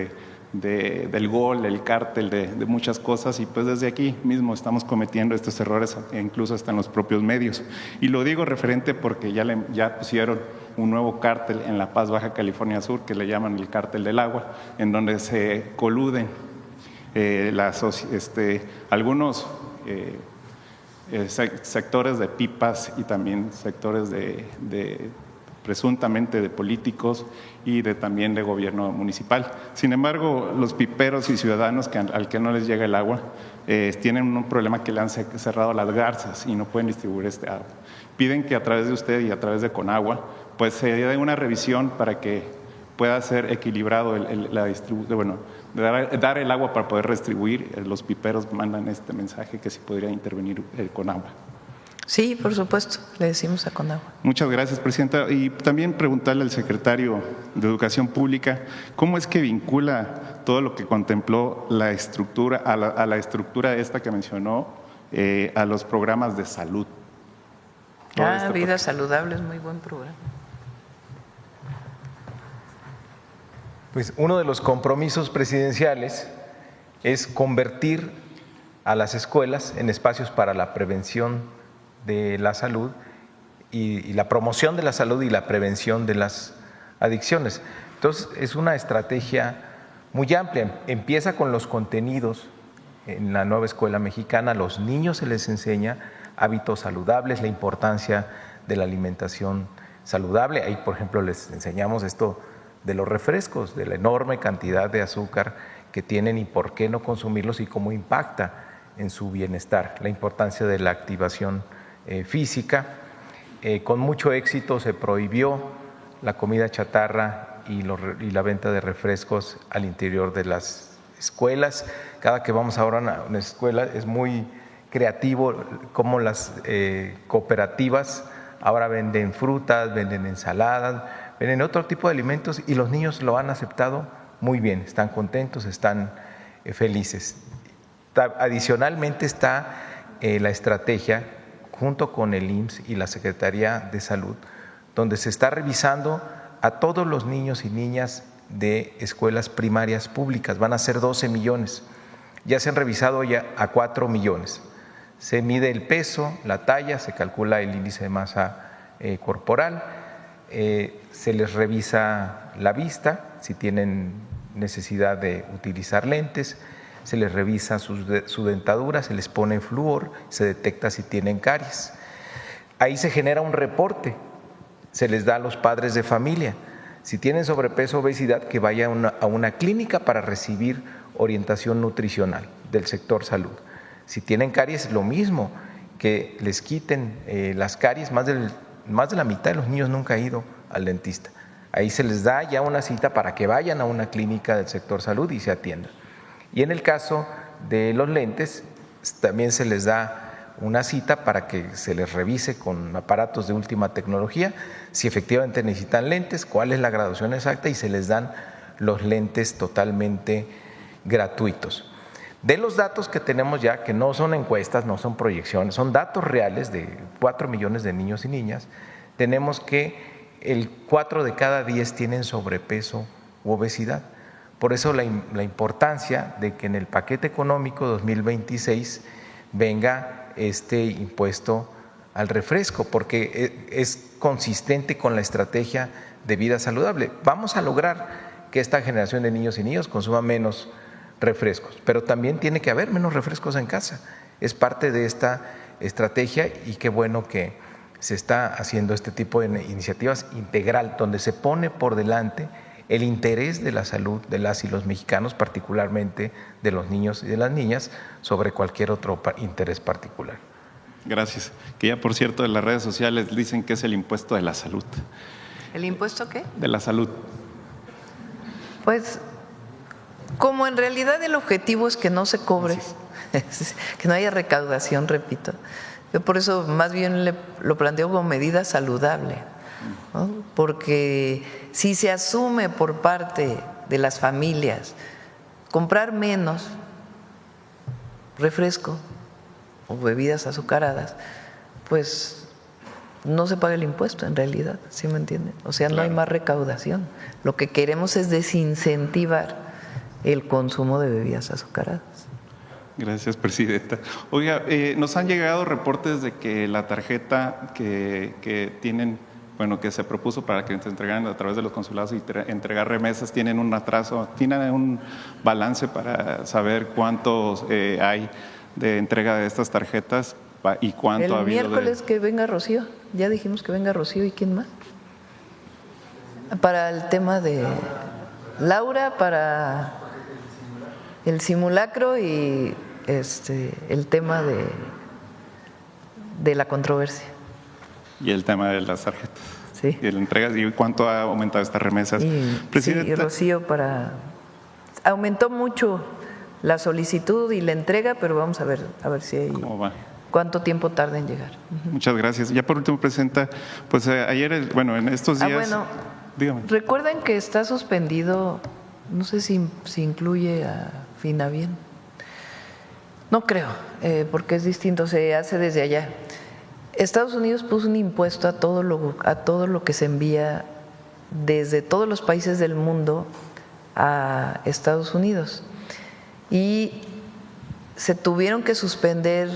del gol, el cártel de muchas cosas, y pues desde aquí mismo estamos cometiendo estos errores, incluso hasta en los propios medios. Y lo digo referente porque ya pusieron un nuevo cártel en La Paz, Baja California Sur, que le llaman el cártel del agua, en donde se coluden algunos sectores de pipas y también sectores presuntamente de políticos y también de gobierno municipal. Sin embargo, los piperos y ciudadanos al que no les llega el agua tienen un problema que le han cerrado las garzas y no pueden distribuir este agua. Piden que a través de usted y a través de Conagua pues se dé una revisión para que pueda ser equilibrado la distribución, dar el agua para poder redistribuir. Los piperos mandan este mensaje que sí podría intervenir Conagua. Sí, por supuesto, le decimos a Conagua. Muchas gracias, Presidenta. Y también preguntarle al secretario de Educación Pública, ¿cómo es que vincula todo lo que contempló la estructura, a la estructura esta que mencionó, a los programas de salud? Vida Saludable es muy buen programa. Pues uno de los compromisos presidenciales es convertir a las escuelas en espacios para la prevención de la salud y la promoción de la salud y la prevención de las adicciones. Entonces, es una estrategia muy amplia. Empieza con los contenidos. En la nueva escuela mexicana, a los niños se les enseña hábitos saludables, la importancia de la alimentación saludable. Ahí, por ejemplo, les enseñamos esto de los refrescos, de la enorme cantidad de azúcar que tienen y por qué no consumirlos y cómo impacta en su bienestar, la importancia de la activación física. Con mucho éxito se prohibió la comida chatarra y la venta de refrescos al interior de las escuelas. Cada que vamos ahora a una escuela es muy creativo cómo las cooperativas ahora venden frutas, venden ensaladas, venden otro tipo de alimentos y los niños lo han aceptado muy bien, están contentos, están felices. Adicionalmente está la estrategia junto con el IMSS y la Secretaría de Salud, donde se está revisando a todos los niños y niñas de escuelas primarias públicas. Van a ser 12 millones. ya se han revisado ya a 4 millones. Se mide el peso, la talla, se calcula el índice de masa corporal, se les revisa la vista, si tienen necesidad de utilizar lentes, se les revisa su dentadura, se les pone flúor, se detecta si tienen caries. Ahí se genera un reporte, se les da a los padres de familia. Si tienen sobrepeso o obesidad, que vayan a una clínica para recibir orientación nutricional del sector salud. Si tienen caries, lo mismo, que les quiten las caries. Más de la mitad de los niños nunca ha ido al dentista. Ahí se les da ya una cita para que vayan a una clínica del sector salud y se atiendan. Y en el caso de los lentes, también se les da una cita para que se les revise con aparatos de última tecnología si efectivamente necesitan lentes, cuál es la graduación exacta, y se les dan los lentes totalmente gratuitos. De los datos que tenemos ya, que no son encuestas, no son proyecciones, son datos reales de 4 millones de niños y niñas, tenemos que el 4 de cada 10 tienen sobrepeso u obesidad. Por eso la importancia de que en el paquete económico 2026 venga este impuesto al refresco, porque es consistente con la estrategia de vida saludable. Vamos a lograr que esta generación de niños y niñas consuma menos refrescos, pero también tiene que haber menos refrescos en casa. Es parte de esta estrategia y qué bueno que se está haciendo este tipo de iniciativas integral, donde se pone por delante el interés de la salud de las y los mexicanos, particularmente de los niños y de las niñas, sobre cualquier otro interés particular. Gracias. Que ya, por cierto, en las redes sociales dicen que es el impuesto de la salud. ¿El impuesto qué? De la salud. Pues, como en realidad el objetivo es que no se cobre, que no haya recaudación, repito, yo por eso más bien lo planteo como medida saludable, ¿no? Porque si se asume por parte de las familias comprar menos refresco o bebidas azucaradas, pues no se paga el impuesto en realidad, ¿sí me entienden? O sea, no hay más recaudación. Lo que queremos es desincentivar el consumo de bebidas azucaradas. Gracias, presidenta. Oiga, nos han llegado reportes de que la tarjeta que tienen, bueno, que se propuso para que se entregaran a través de los consulados y entregar remesas, tienen un atraso. ¿Tienen un balance para saber cuántos hay de entrega de estas tarjetas y cuánto ha habido? El miércoles que venga Rocío, ya dijimos que venga Rocío, ¿y quién más? Para el tema de Laura, para el simulacro y el tema de la controversia. Y el tema de las tarjetas. Sí. Y la entrega, ¿y cuánto ha aumentado estas remesas? Y Rocío, aumentó mucho la solicitud y la entrega, pero vamos a ver si hay. ¿Cómo va? ¿Cuánto tiempo tarda en llegar? Muchas gracias. Ya por último, presidenta, pues ayer, en estos días… dígame. Recuerden que está suspendido, no sé si incluye a Finavién. No creo, porque es distinto, se hace desde allá. Estados Unidos puso un impuesto a todo lo que se envía desde todos los países del mundo a Estados Unidos. Y se tuvieron que suspender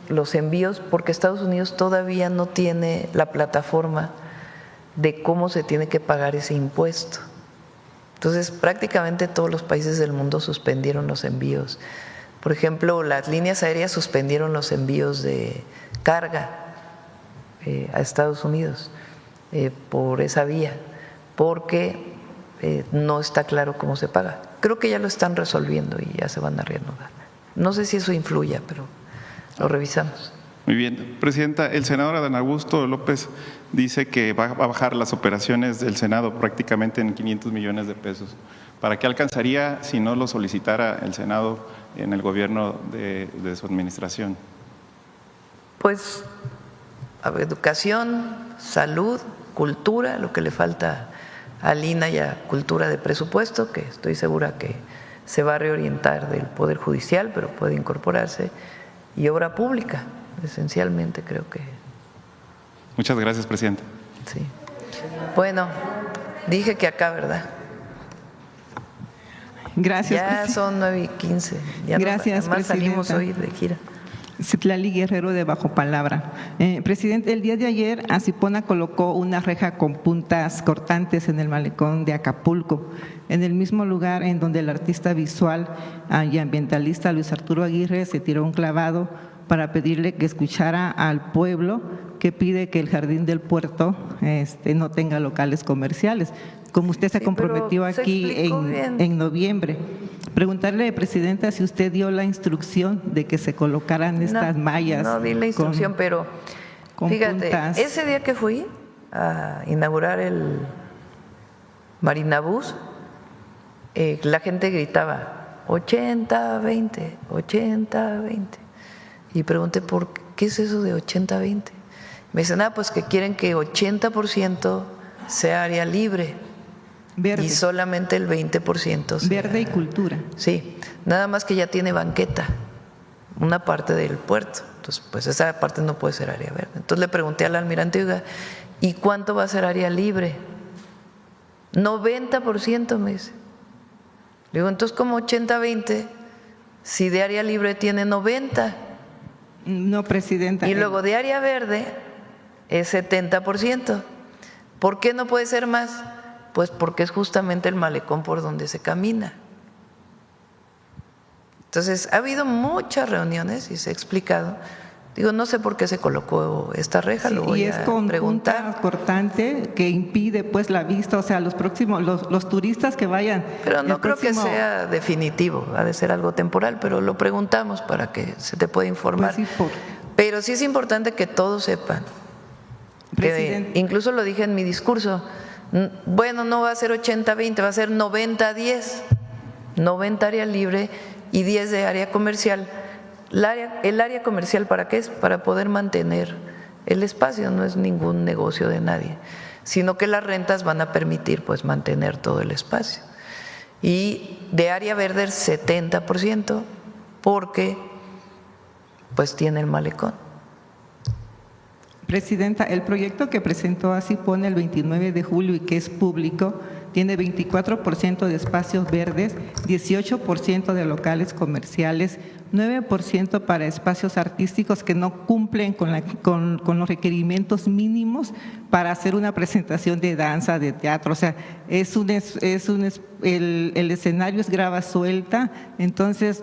los envíos porque Estados Unidos todavía no tiene la plataforma de cómo se tiene que pagar ese impuesto. Entonces, prácticamente todos los países del mundo suspendieron los envíos. Por ejemplo, las líneas aéreas suspendieron los envíos de carga a Estados Unidos por esa vía, porque no está claro cómo se paga. Creo que ya lo están resolviendo y ya se van a reanudar. No sé si eso influya, pero lo revisamos. Muy bien. Presidenta, el senador Adán Augusto López dice que va a bajar las operaciones del Senado prácticamente en 500 millones de pesos. ¿Para qué alcanzaría si no lo solicitara el Senado en el gobierno de su administración? Pues educación, salud, cultura, lo que le falta a Lina y a cultura de presupuesto, que estoy segura que se va a reorientar del Poder Judicial, pero puede incorporarse, y obra pública, esencialmente creo que. Muchas gracias, presidenta. Sí. Bueno, dije que acá, ¿verdad? Gracias. Ya son 9:15. Gracias, además presidenta. salimos hoy de gira. Citlali Guerrero de Bajo Palabra. Presidente, el día de ayer Asipona colocó una reja con puntas cortantes en el malecón de Acapulco, en el mismo lugar en donde el artista visual y ambientalista Luis Arturo Aguirre se tiró un clavado para pedirle que escuchara al pueblo que pide que el Jardín del Puerto no tenga locales comerciales, como usted se comprometió aquí en noviembre. Preguntarle, Presidenta, si usted dio la instrucción de que se colocaran estas mallas. No di la instrucción, pero fíjate, puntas. Ese día que fui a inaugurar el Marinabús, la gente gritaba 80-20, 80-20. Y pregunté, ¿por qué es eso de 80-20? Me dicen, pues que quieren que 80% sea área libre. Verde. Y solamente el 20% sea verde y cultura. Sí, nada más que ya tiene banqueta, una parte del puerto. Entonces, pues esa parte no puede ser área verde. Entonces le pregunté al almirante, oiga, ¿y cuánto va a ser área libre? 90%, me dice. Le digo, entonces, ¿cómo 80-20? Si de área libre tiene 90. No, Presidenta. Y luego de área verde es 70%. ¿Por qué no puede ser más? Pues porque es justamente el malecón por donde se camina. Entonces, ha habido muchas reuniones y se ha explicado. Digo, no sé por qué se colocó esta reja, lo voy y es a con preguntar. punta cortante que impide pues la vista, o sea, los turistas que vayan. Pero no creo que sea definitivo, ha de ser algo temporal, pero lo preguntamos para que se te pueda informar. Pues sí, pero sí es importante que todos sepan. Que incluso lo dije en mi discurso. Bueno, no va a ser 80-20, va a ser 90-10, 90 área libre y 10 de área comercial. El área comercial, ¿para qué es? Para poder mantener el espacio, no es ningún negocio de nadie, sino que las rentas van a permitir pues mantener todo el espacio. Y de área verde el 70%, porque pues tiene el malecón. Presidenta, el proyecto que presentó Asipona el 29 de julio y que es público tiene 24% de espacios verdes, 18% de locales comerciales, 9% para espacios artísticos que no cumplen con los requerimientos mínimos para hacer una presentación de danza, de teatro. O sea, el escenario es grava suelta, entonces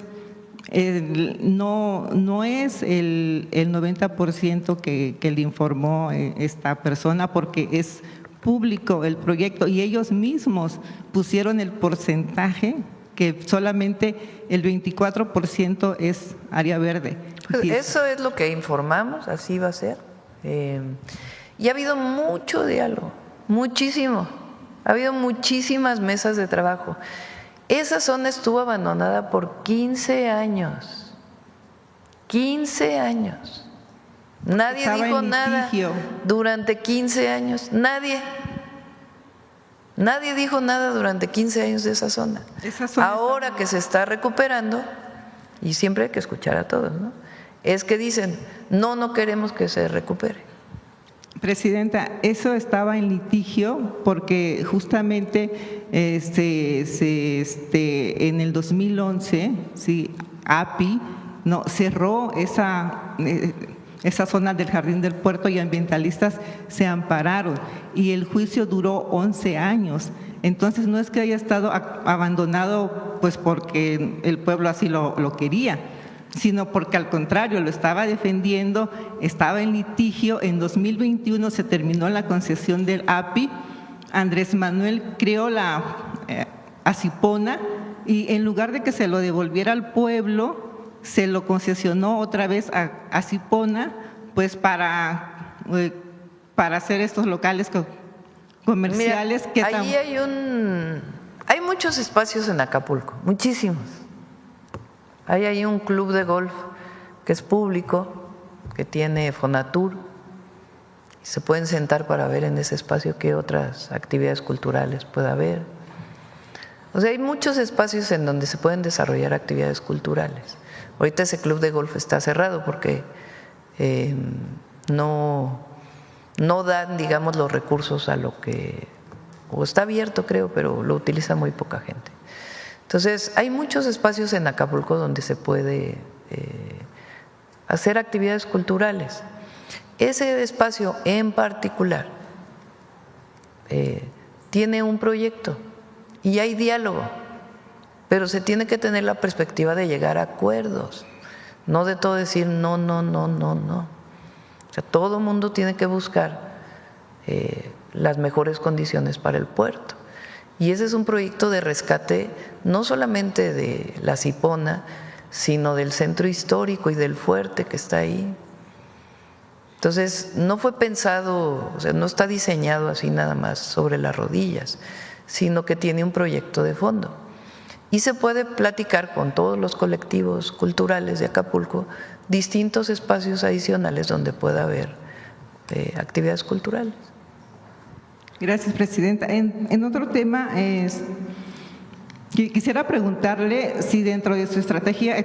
no es el 90% que le informó esta persona, porque es público el proyecto y ellos mismos pusieron el porcentaje que solamente el 24% es área verde. Pues eso es lo que informamos, así va a ser. Y ha habido mucho diálogo, muchísimo. Ha habido muchísimas mesas de trabajo. Esa zona estuvo abandonada por 15 años. 15 años. Nadie dijo nada durante 15 años. Nadie. Nadie dijo nada durante 15 años de esa zona. Ahora que se está recuperando, y siempre hay que escuchar a todos, ¿no? Es que dicen, no queremos que se recupere. Presidenta, eso estaba en litigio porque justamente en el 2011, API cerró esa zona del Jardín del Puerto y ambientalistas se ampararon y el juicio duró 11 años. Entonces no es que haya estado abandonado pues porque el pueblo así lo quería, sino porque al contrario lo estaba defendiendo, estaba en litigio. En 2021 se terminó la concesión del API, Andrés Manuel creó la Asipona y en lugar de que se lo devolviera al pueblo, se lo concesionó otra vez a Asipona pues para hacer estos locales comerciales. Mira, ahí hay muchos espacios en Acapulco, muchísimos. Ahí hay un club de golf que es público, que tiene Fonatur, y se pueden sentar para ver en ese espacio qué otras actividades culturales puede haber. O sea, hay muchos espacios en donde se pueden desarrollar actividades culturales. Ahorita ese club de golf está cerrado porque no dan, digamos, los recursos a lo que… o está abierto, creo, pero lo utiliza muy poca gente. Entonces, hay muchos espacios en Acapulco donde se puede hacer actividades culturales. Ese espacio en particular tiene un proyecto y hay diálogo, pero se tiene que tener la perspectiva de llegar a acuerdos, no de todo decir no, no, no, no, no. O sea, todo mundo tiene que buscar las mejores condiciones para el puerto. Y ese es un proyecto de rescate no solamente de la Cipona, sino del centro histórico y del fuerte que está ahí. Entonces, no fue pensado, o sea, no está diseñado así nada más sobre las rodillas, sino que tiene un proyecto de fondo. Y se puede platicar con todos los colectivos culturales de Acapulco distintos espacios adicionales donde pueda haber actividades culturales. Gracias, Presidenta. En otro tema, quisiera preguntarle si dentro de su estrategia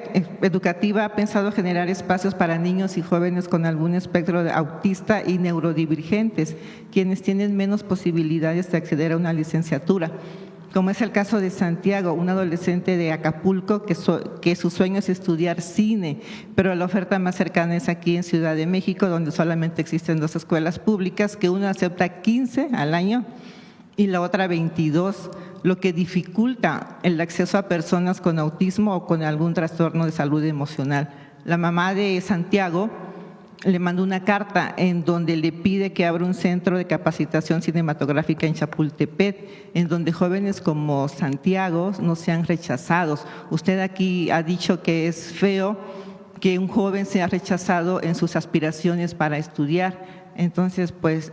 educativa ha pensado generar espacios para niños y jóvenes con algún espectro autista y neurodivergentes, quienes tienen menos posibilidades de acceder a una licenciatura, como es el caso de Santiago, un adolescente de Acapulco que su sueño es estudiar cine, pero la oferta más cercana es aquí en Ciudad de México, donde solamente existen 2 escuelas públicas, que una acepta 15 al año y la otra 22, lo que dificulta el acceso a personas con autismo o con algún trastorno de salud emocional. La mamá de Santiago le mandó una carta en donde le pide que abra un centro de capacitación cinematográfica en Chapultepec, en donde jóvenes como Santiago no sean rechazados. Usted aquí ha dicho que es feo que un joven sea rechazado en sus aspiraciones para estudiar. Entonces, pues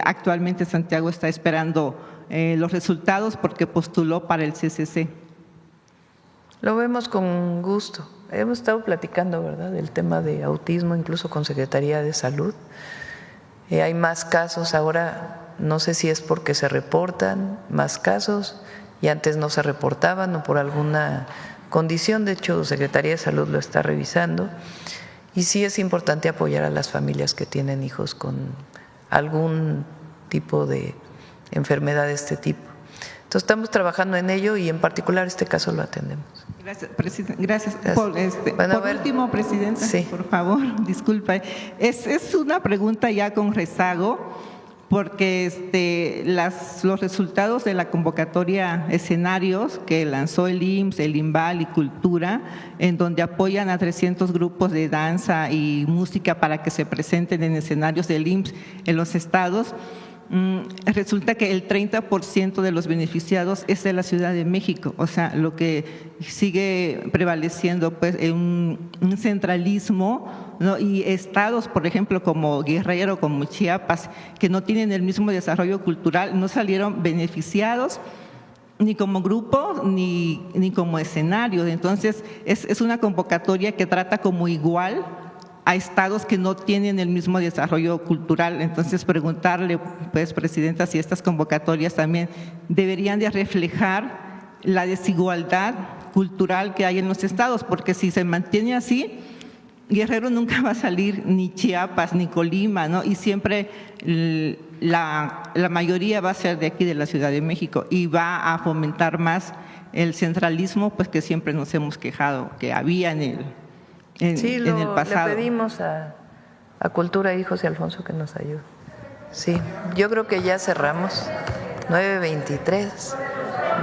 actualmente Santiago está esperando los resultados porque postuló para el CCC. Lo vemos con gusto. Hemos estado platicando, ¿verdad?, del tema de autismo, incluso con Secretaría de Salud. Hay más casos ahora, no sé si es porque se reportan más casos y antes no se reportaban o por alguna condición. De hecho, Secretaría de Salud lo está revisando. Y sí es importante apoyar a las familias que tienen hijos con algún tipo de enfermedad de este tipo. Entonces estamos trabajando en ello y en particular este caso lo atendemos. Gracias, Presidenta. Gracias. Por último, Presidenta, sí, por favor, disculpa. Es una pregunta ya con rezago, porque los resultados de la convocatoria escenarios que lanzó el IMSS, el INVAL y Cultura, en donde apoyan a 300 grupos de danza y música para que se presenten en escenarios del IMSS en los estados, resulta que el 30% de los beneficiados es de la Ciudad de México. O sea, lo que sigue prevaleciendo pues un centralismo, ¿no? Y estados, por ejemplo, como Guerrero, como Chiapas, que no tienen el mismo desarrollo cultural, no salieron beneficiados ni como grupo ni como escenario. Entonces, es una convocatoria que trata como igual a estados que no tienen el mismo desarrollo cultural. Entonces, preguntarle, pues, Presidenta, si estas convocatorias también deberían de reflejar la desigualdad cultural que hay en los estados, porque si se mantiene así, Guerrero nunca va a salir, ni Chiapas, ni Colima, ¿no? Y siempre la mayoría va a ser de aquí, de la Ciudad de México, y va a fomentar más el centralismo, pues, que siempre nos hemos quejado que había en el pasado. Le pedimos a Cultura y José Alfonso que nos ayude. Sí, yo creo que ya cerramos. 9:23.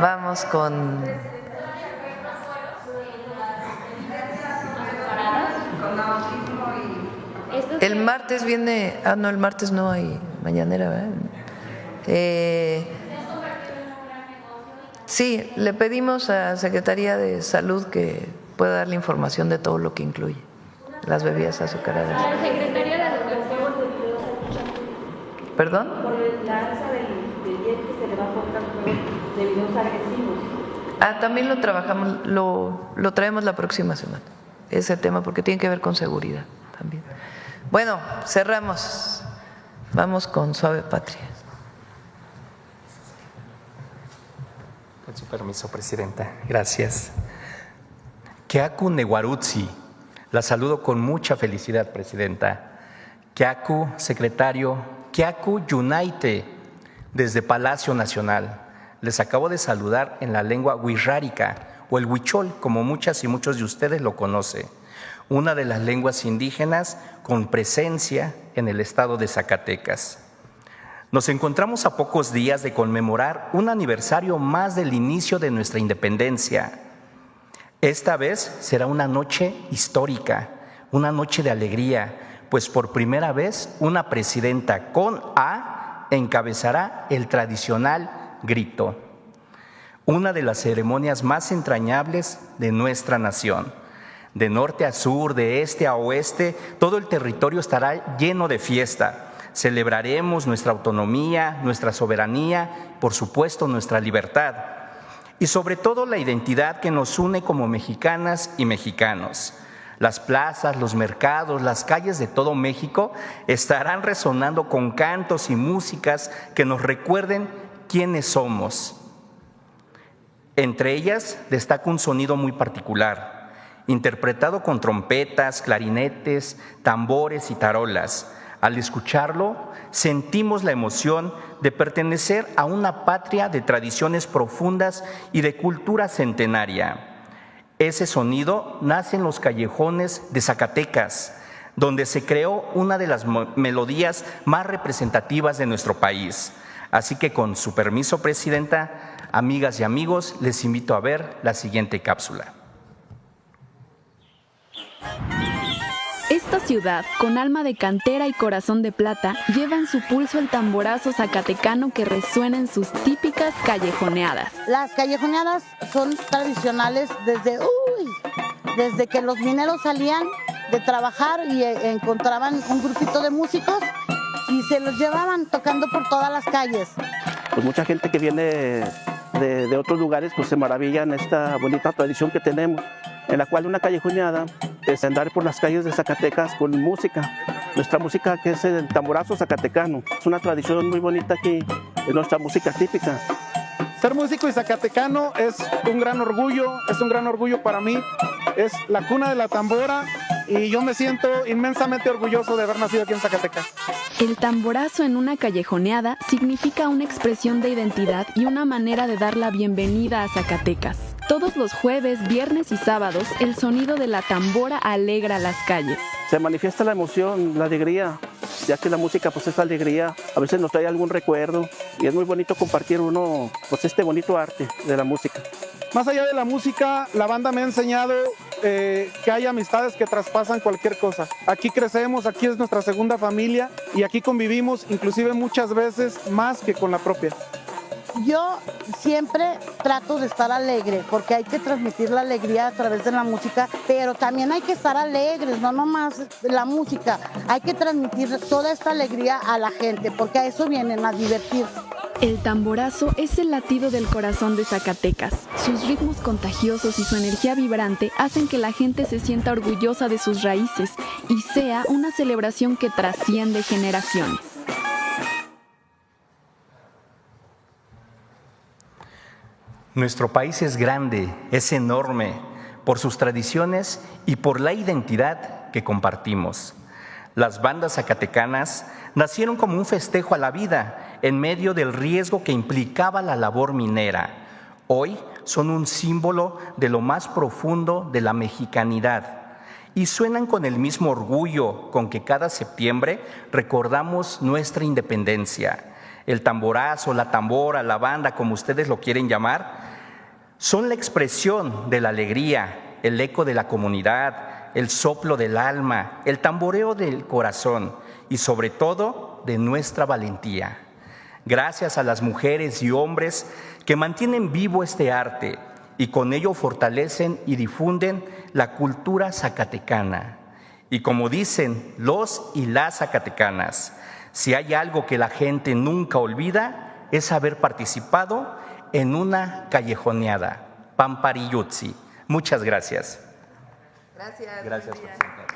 Vamos con… El martes viene… no, el martes no hay mañanera, ¿verdad? Sí, le pedimos a Secretaría de Salud que pueda dar la información de todo lo que incluye las bebidas azucaradas. La Secretaría de Educación. ¿Perdón? Por la alza del jet que se le va a poner de videos agresivos. También lo trabajamos, lo traemos la próxima semana, ese tema, porque tiene que ver con seguridad también. Bueno, cerramos. Vamos con Suave Patria. Con su permiso, Presidenta. Gracias. Keaku Newarutsi, la saludo con mucha felicidad, Presidenta. Keaku, secretario, Keaku Yunaite, desde Palacio Nacional. Les acabo de saludar en la lengua wixárika, o el huichol, como muchas y muchos de ustedes lo conocen, una de las lenguas indígenas con presencia en el estado de Zacatecas. Nos encontramos a pocos días de conmemorar un aniversario más del inicio de nuestra independencia. Esta vez será una noche histórica, una noche de alegría, pues por primera vez una presidenta con A encabezará el tradicional grito, una de las ceremonias más entrañables de nuestra nación. De norte a sur, de este a oeste, todo el territorio estará lleno de fiesta. Celebraremos nuestra autonomía, nuestra soberanía, por supuesto nuestra libertad y sobre todo la identidad que nos une como mexicanas y mexicanos. Las plazas, los mercados, las calles de todo México estarán resonando con cantos y músicas que nos recuerden quiénes somos. Entre ellas destaca un sonido muy particular, interpretado con trompetas, clarinetes, tambores y tarolas. Al escucharlo, sentimos la emoción de pertenecer a una patria de tradiciones profundas y de cultura centenaria. Ese sonido nace en los callejones de Zacatecas, donde se creó una de las melodías más representativas de nuestro país. Así que, con su permiso, Presidenta, amigas y amigos, les invito a ver la siguiente cápsula. Esta ciudad, con alma de cantera y corazón de plata, lleva en su pulso el tamborazo zacatecano que resuena en sus típicas callejoneadas. Las callejoneadas son tradicionales desde que los mineros salían de trabajar y encontraban un grupito de músicos y se los llevaban tocando por todas las calles. Pues mucha gente que viene de otros lugares pues se maravillan esta bonita tradición que tenemos, en la cual una callejoneada es andar por las calles de Zacatecas con música. Nuestra música, que es el tamborazo zacatecano, es una tradición muy bonita que es nuestra música típica. Ser músico y zacatecano es un gran orgullo para mí, es la cuna de la tambora y yo me siento inmensamente orgulloso de haber nacido aquí en Zacatecas. El tamborazo en una callejoneada significa una expresión de identidad y una manera de dar la bienvenida a Zacatecas. Todos los jueves, viernes y sábados, el sonido de la tambora alegra las calles. Se manifiesta la emoción, la alegría, ya que la música pues es alegría, a veces nos trae algún recuerdo y es muy bonito compartir uno pues este bonito arte de la música. Más allá de la música, la banda me ha enseñado que hay amistades que traspasan cualquier cosa. Aquí crecemos, aquí es nuestra segunda familia y aquí convivimos inclusive muchas veces más que con la propia. Yo siempre trato de estar alegre porque hay que transmitir la alegría a través de la música, pero también hay que estar alegres, no nomás la música. Hay que transmitir toda esta alegría a la gente porque a eso vienen, a divertirse. El tamborazo es el latido del corazón de Zacatecas. Sus ritmos contagiosos y su energía vibrante hacen que la gente se sienta orgullosa de sus raíces y sea una celebración que trasciende generaciones. Nuestro país es grande, es enorme, por sus tradiciones y por la identidad que compartimos. Las bandas zacatecanas nacieron como un festejo a la vida en medio del riesgo que implicaba la labor minera. Hoy son un símbolo de lo más profundo de la mexicanidad y suenan con el mismo orgullo con que cada septiembre recordamos nuestra independencia. El tamborazo, la tambora, la banda, como ustedes lo quieren llamar, son la expresión de la alegría, el eco de la comunidad, el soplo del alma, el tamboreo del corazón y sobre todo de nuestra valentía. Gracias a las mujeres y hombres que mantienen vivo este arte y con ello fortalecen y difunden la cultura zacatecana. Y como dicen los y las zacatecanas, si hay algo que la gente nunca olvida es haber participado en una callejoneada. Pampariyutsi. Muchas gracias. Gracias. Gracias, presidente.